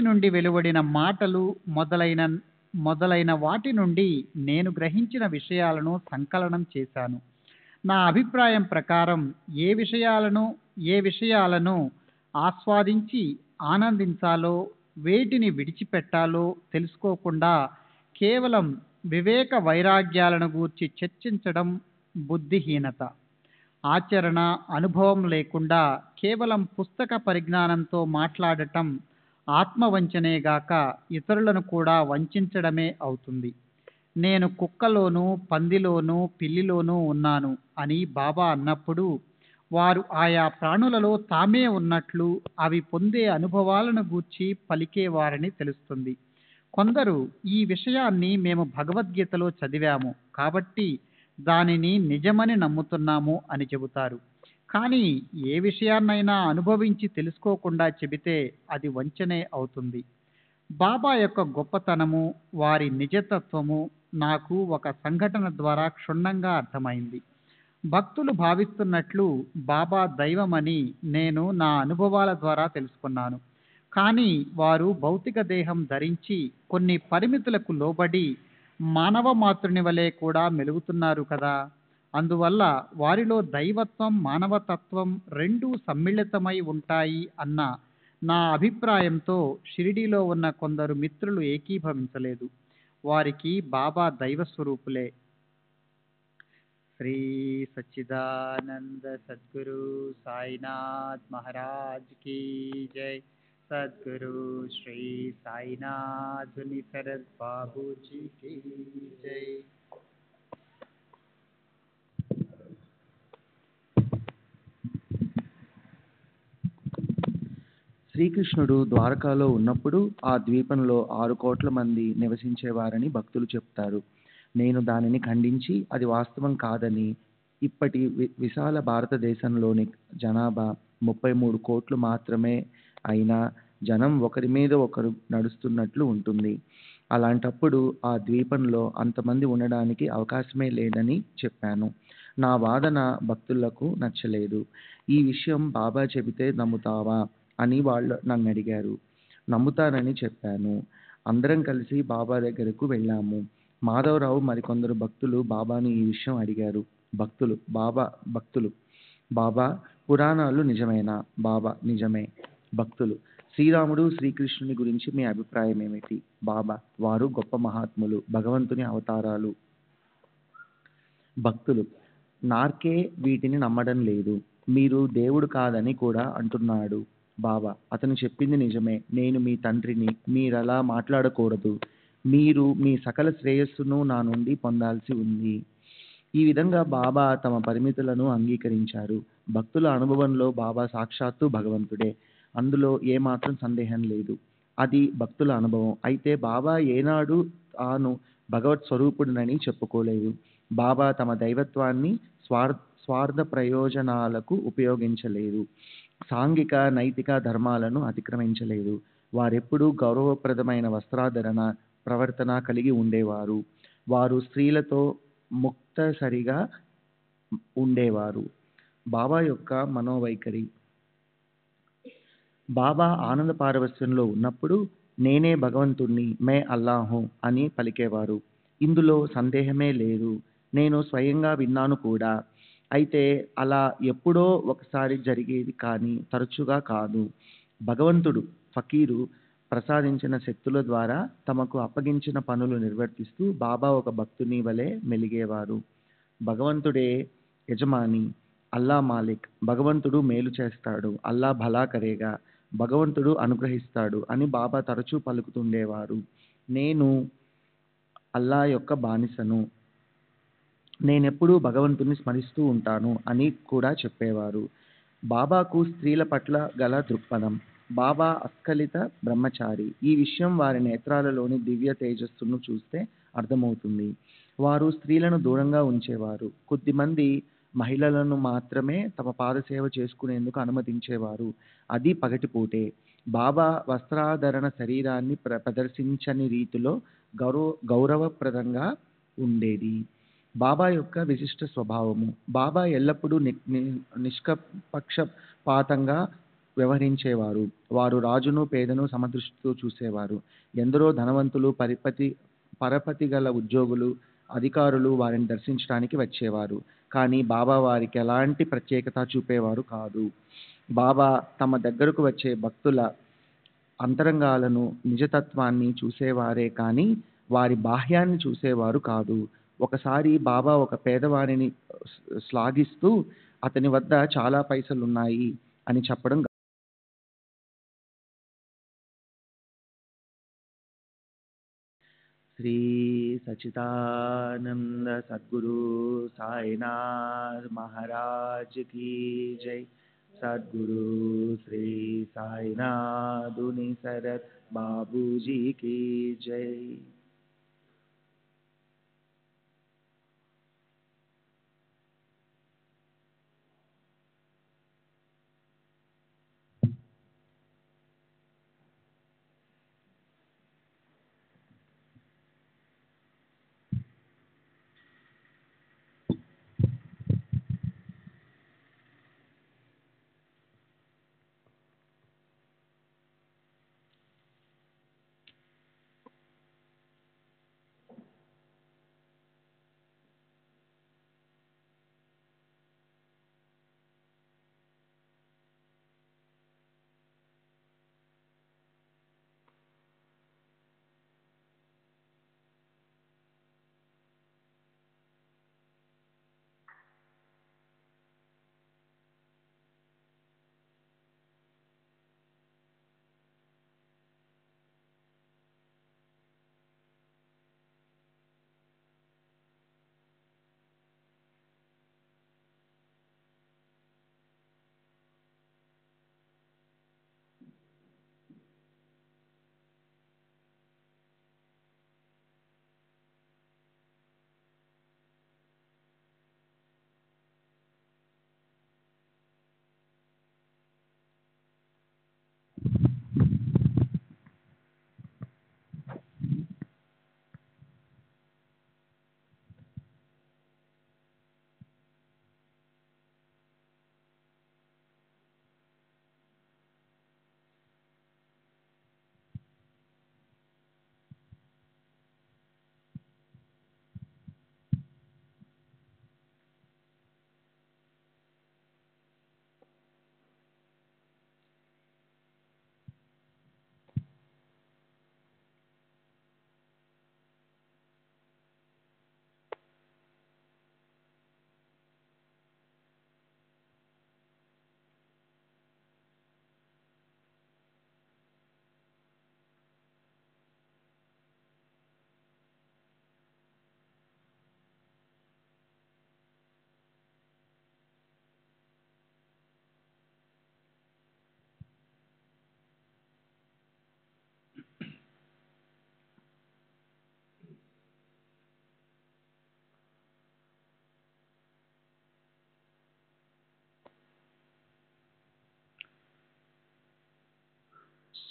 నుండి వెలువడిన మాటలు మొదలైన వాటి నుండి నేను గ్రహించిన విషయాలను సంకలనం చేశాను. నా అభిప్రాయం ప్రకారం ఏ విషయాలను ఆస్వాదించి ఆనందించాలో, వేటిని విడిచిపెట్టాలో తెలుసుకోకుండా కేవలం వివేక వైరాగ్యాలను గూర్చి చర్చించడం బుద్ధిహీనత. ఆచరణ, అనుభవం లేకుండా కేవలం పుస్తక పరిజ్ఞానంతో మాట్లాడటం ఆత్మవంచనేగాక ఇతరులను కూడా వంచడమే అవుతుంది. నేను కుక్కలోనూ, పందిలోనూ, పిల్లిలోనూ ఉన్నాను అని బాబా అన్నప్పుడు వారు ఆయా ప్రాణులలో తామే ఉన్నట్లు అవి పొందే అనుభవాలను గూర్చి పలికేవారని తెలుస్తుంది. కొందరు ఈ విషయాన్ని మేము భగవద్గీతలో చదివాము కాబట్టి దానిని నిజమని నమ్ముతున్నాము అని చెబుతారు. కానీ ఏ విషయాన్నైనా అనుభవించి తెలుసుకోకుండా చెబితే అది వంచనే అవుతుంది. బాబా యొక్క గొప్పతనము, వారి నిజతత్వము నాకు ఒక సంఘటన ద్వారా క్షుణ్ణంగా అర్థమైంది. భక్తులు భావిస్తున్నట్లు బాబా దైవమని నేను నా అనుభవాల ద్వారా తెలుసుకున్నాను. కానీ వారు భౌతిక దేహం ధరించి కొన్ని పరిమితులకు లోబడి మానవ మాతృని వలె కూడా మెలుగుతున్నారు కదా. అందువల్ల వారిలో దైవత్వం, మానవతత్వం రెండూ సమ్మిళితమై ఉంటాయి అన్న నా అభిప్రాయంతో షిరిడీలో ఉన్న కొందరు మిత్రులు ఏకీభవించలేదు. వారికి బాబా దైవ స్వరూపులే. శ్రీ సచ్చిదానంద సద్గురు సాయినాథ్ మహారాజ్ కీ జై. సద్గురు శ్రీ సాయినాథ్ నిసరద్ బాబూజీ కీ జై. శ్రీకృష్ణుడు ద్వారకాలో ఉన్నప్పుడు ఆ ద్వీపంలో 6 కోట్ల మంది నివసించేవారని భక్తులు చెప్తారు. నేను దానిని ఖండించి అది వాస్తవం కాదని, ఇప్పటి విశాల భారతదేశంలోని జనాభా 33 కోట్లు మాత్రమే అయినా జనం ఒకరి మీద ఒకరు నడుస్తున్నట్లు ఉంటుంది. అలాంటప్పుడు ఆ ద్వీపంలో అంతమంది ఉండడానికి అవకాశమే లేదని చెప్పాను. నా వాదన భక్తులకు నచ్చలేదు. ఈ విషయం బాబా చెబితే నమ్ముతావా అని వాళ్ళు నన్ను అడిగారు. నమ్ముతానని చెప్పాను. అందరం కలిసి బాబా దగ్గరకు వెళ్ళాము. మాధవరావు మరికొందరు భక్తులు బాబాను ఈ విషయం అడిగారు. భక్తులు బాబా, పురాణాలు నిజమేనా? బాబా, నిజమే. భక్తులు: శ్రీరాముడు, శ్రీకృష్ణుని గురించి మీ అభిప్రాయం ఏమిటి? బాబా: వారు గొప్ప మహాత్ములు, భగవంతుని అవతారాలు. భక్తులు: నార్కే వీటిని నమ్మడం లేదు. మీరు దేవుడు కాదని కూడా అంటున్నాడు. బాబా: అతను చెప్పింది నిజమే. నేను మీ తండ్రిని, మీరలా మాట్లాడకూడదు. మీరు మీ సకల శ్రేయస్సును నా నుండి పొందాల్సి ఉంది. ఈ విధంగా బాబా తమ పరిమితులను అంగీకరించారు. భక్తుల అనుభవంలో బాబా సాక్షాత్తు భగవంతుడే. అందులో ఏమాత్రం సందేహం లేదు. అది భక్తుల అనుభవం. అయితే బాబా ఏనాడు తాను భగవత్ స్వరూపుడినని చెప్పుకోలేదు. బాబా తమ దైవత్వాన్ని స్వార్థ ప్రయోజనాలకు ఉపయోగించలేదు. సాంఘిక, నైతిక ధర్మాలను అతిక్రమించలేదు. వారెప్పుడూ గౌరవప్రదమైన వస్త్రాధరణ, ప్రవర్తన కలిగి ఉండేవారు. వారు స్త్రీలతో ముక్తసరిగా ఉండేవారు. బాబా యొక్క మనోవైఖరి: బాబా ఆనంద పారవస్యంలో ఉన్నప్పుడు నేనే భగవంతుణ్ణి, మే అల్లాహు అని పలికేవారు. ఇందులో సందేహమే లేదు. నేను స్వయంగా విన్నాను కూడా. అయితే అలా ఎప్పుడో ఒకసారి జరిగేది కానీ తరచుగా కాదు. భగవంతుడు ఫకీరు ప్రసాదించిన శక్తుల ద్వారా తమకు అప్పగించిన పనులు నిర్వర్తిస్తూ బాబా ఒక భక్తుని వలె మెలిగేవారు. భగవంతుడే యజమాని, అల్లా మాలిక్. భగవంతుడు మేలు చేస్తాడు, అల్లా భలా కరేగా. భగవంతుడు అనుగ్రహిస్తాడు అని బాబా తరచూ పలుకుతుండేవారు. నేను అల్లా యొక్క బానిసను, నేనెప్పుడూ భగవంతుని స్మరిస్తూ ఉంటాను అని కూడా చెప్పేవారు. బాబాకు స్త్రీల పట్ల గల దృక్పథం: బాబా అస్ఖలిత బ్రహ్మచారి. ఈ విషయం వారి నేత్రాలలోని దివ్య తేజస్సును చూస్తే అర్థమవుతుంది. వారు స్త్రీలను దూరంగా ఉంచేవారు. కొద్దిమంది మహిళలను మాత్రమే తమ పాదసేవ చేసుకునేందుకు అనుమతించేవారు. అది పగటిపూటే. బాబా వస్త్రాధరణ శరీరాన్ని ప్రదర్శించని రీతిలో గౌరవప్రదంగా ఉండేది. బాబా యొక్క విశిష్ట స్వభావము: బాబా ఎల్లప్పుడూ నిష్పక్షపాతంగా వ్యవహరించేవారు. వారు రాజును, పేదను సమదృష్టితో చూసేవారు. ఎందరో ధనవంతులు, పరపతి గల ఉద్యోగులు, అధికారులు వారిని దర్శించడానికి వచ్చేవారు. కానీ బాబా వారికి ఎలాంటి ప్రత్యేకత చూపేవారు కాదు. బాబా తమ దగ్గరకు వచ్చే భక్తుల అంతరంగాలను, నిజతత్వాన్ని చూసేవారే కానీ వారి బాహ్యాన్ని చూసేవారు కాదు. ఒకసారి బాబా ఒక పేదవారిని శ్లాఘిస్తూ అతని వద్ద చాలా పైసలున్నాయి అని చెప్పడం శ్రీ సచిదానంద సద్గురు సాయినాథ్ మహారాజ్ కీ జై. సద్గురు శ్రీ సాయినాథుని శరత్ బాబూజీ కీ జై.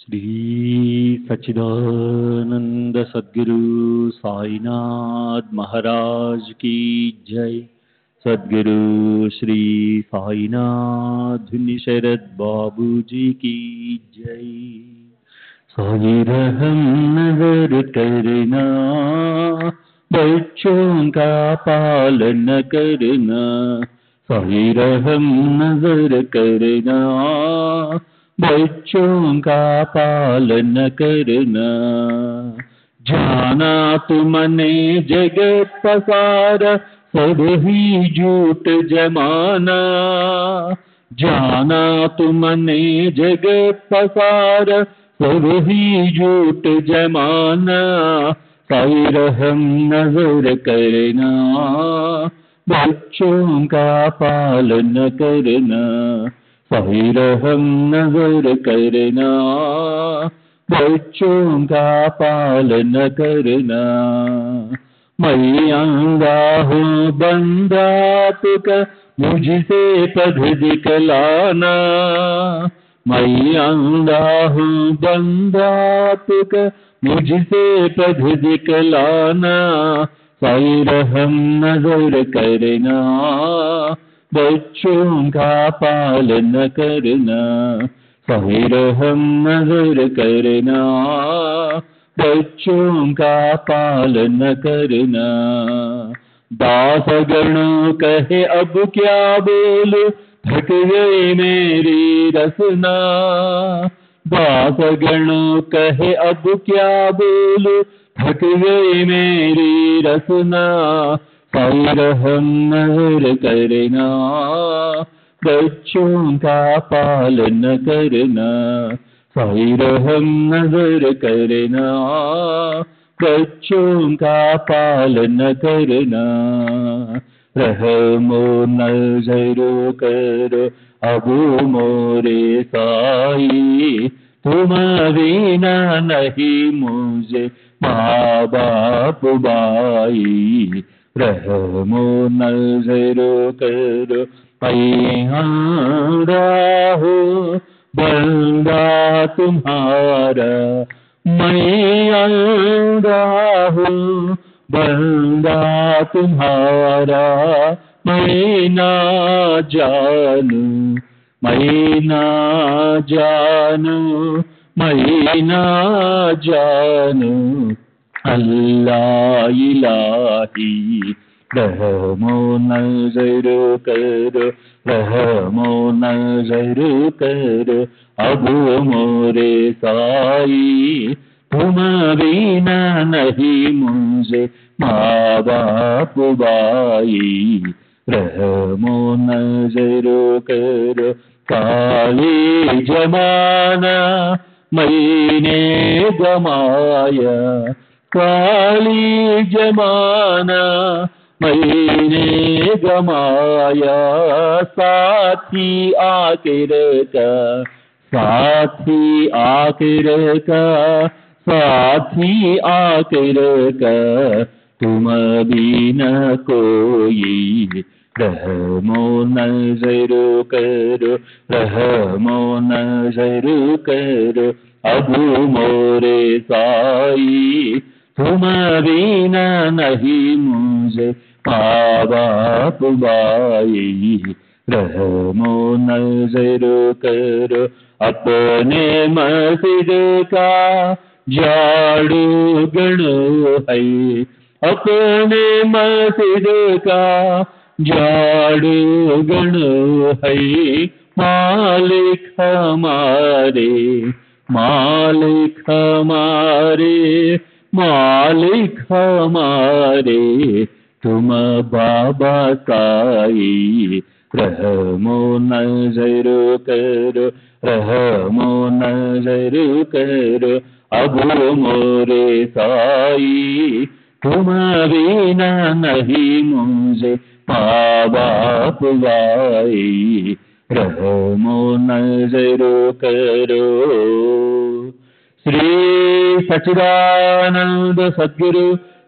श्री सच्चिदानंद सद्गुरु साईनाथ महाराज की जय. सद्गुरु श्री साईनाथ शरद बाबूजी की जय. साई रहम नजर करना, बच्चों का पालन करना. साई रहम नजर करना, बच्चों का पालन करना. जाना तुमने जगत पसारा, सब ही झूठ जमाना. जाना तुमने जगत पसारा, सब ही झूठ जमाना. साई रहम नजर करना, बच्चों का पालन करना. साई रहम नजर करना, बच्चों का पालन करना. मैं अंधा हूँ बंदा तुका, मुझसे पद दिखलाना. मैं अंधा हूँ बंदा तुका, मुझसे पद दिखलाना. साई रहम नजर करना, बच्चों का पालन करना. साई रहम नजर करना, बच्चों का पालन करना. दास गण कहे अब क्या बोलूं, थक गई मेरी रसना। दास गण कहे अब क्या बोलूं, थक गई मेरी रसना। साई रहम नजर करना, बच्चों का पालन करना। साई रहम नजर करना, बच्चों का पालन करना। रहमो नजर करो अब मोरे साई, तुम बिना नहीं मुझे माँ बाप भाई। रहमो नजर करो हो बंदा तुम्हारा, मैं अंधा हूँ बंदा तुम्हारा। मैं ना जानू, मैं ना जानू, मैं ना जानू अल्लाह इलाही। रहमो नजर करो, रहमो नजर करो अब मोरे साई, तुम बिना नहीं मुझे माँ बाप भाई। रहमो नजर करो काली जमाना मैंने गमाया, काली जमाना मैंने गमाया। साथी आखिर का, साथी आखिर का, साथी आखिर का, तुम भी न कोई। रहमो नजर करो, रहमो नजर करो अब मोरे साई, तुम बिना नहीं मुझे माँ बाप भाई। रहमो नजर करो अपने मस्जिद का झाड़ू गणो है, अपने मस्जिद का झाड़ू गणो है। मालिक हमारे, मालिक हमारे, मालिक हमारे, तुम बाबा साई। रहमो नजर करो, रहमो नजर करो अब मोरे साई, तुम बिना नहीं मुझे माँ बाप भाई। रहमो नजर करो। श्री सच्चिदानंद सद्गुरु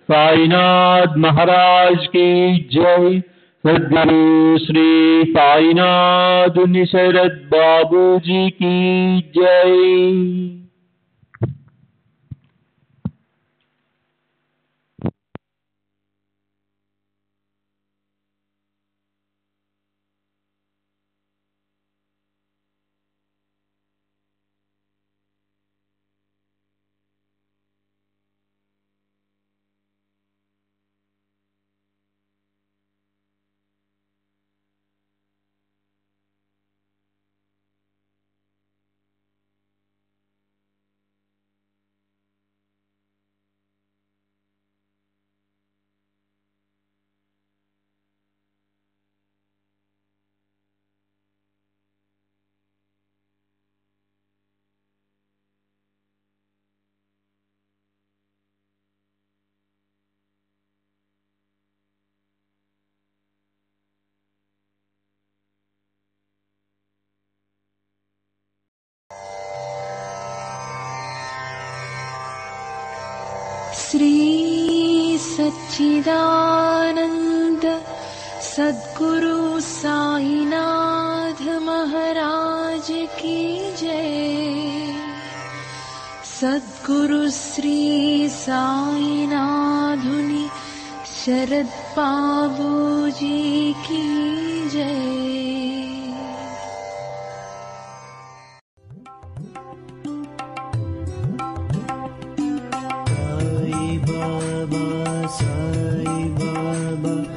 साईनाथ महाराज की जय। सद्गुरु श्री साईनाथ निशरद बाबू जी की जय। श्री सच्चिदानंद सद्गुरु साईनाथ महाराज की जय। सद्गुरु श्री साईनाथुनि शरद बाबू जी की जय। Sai Baba,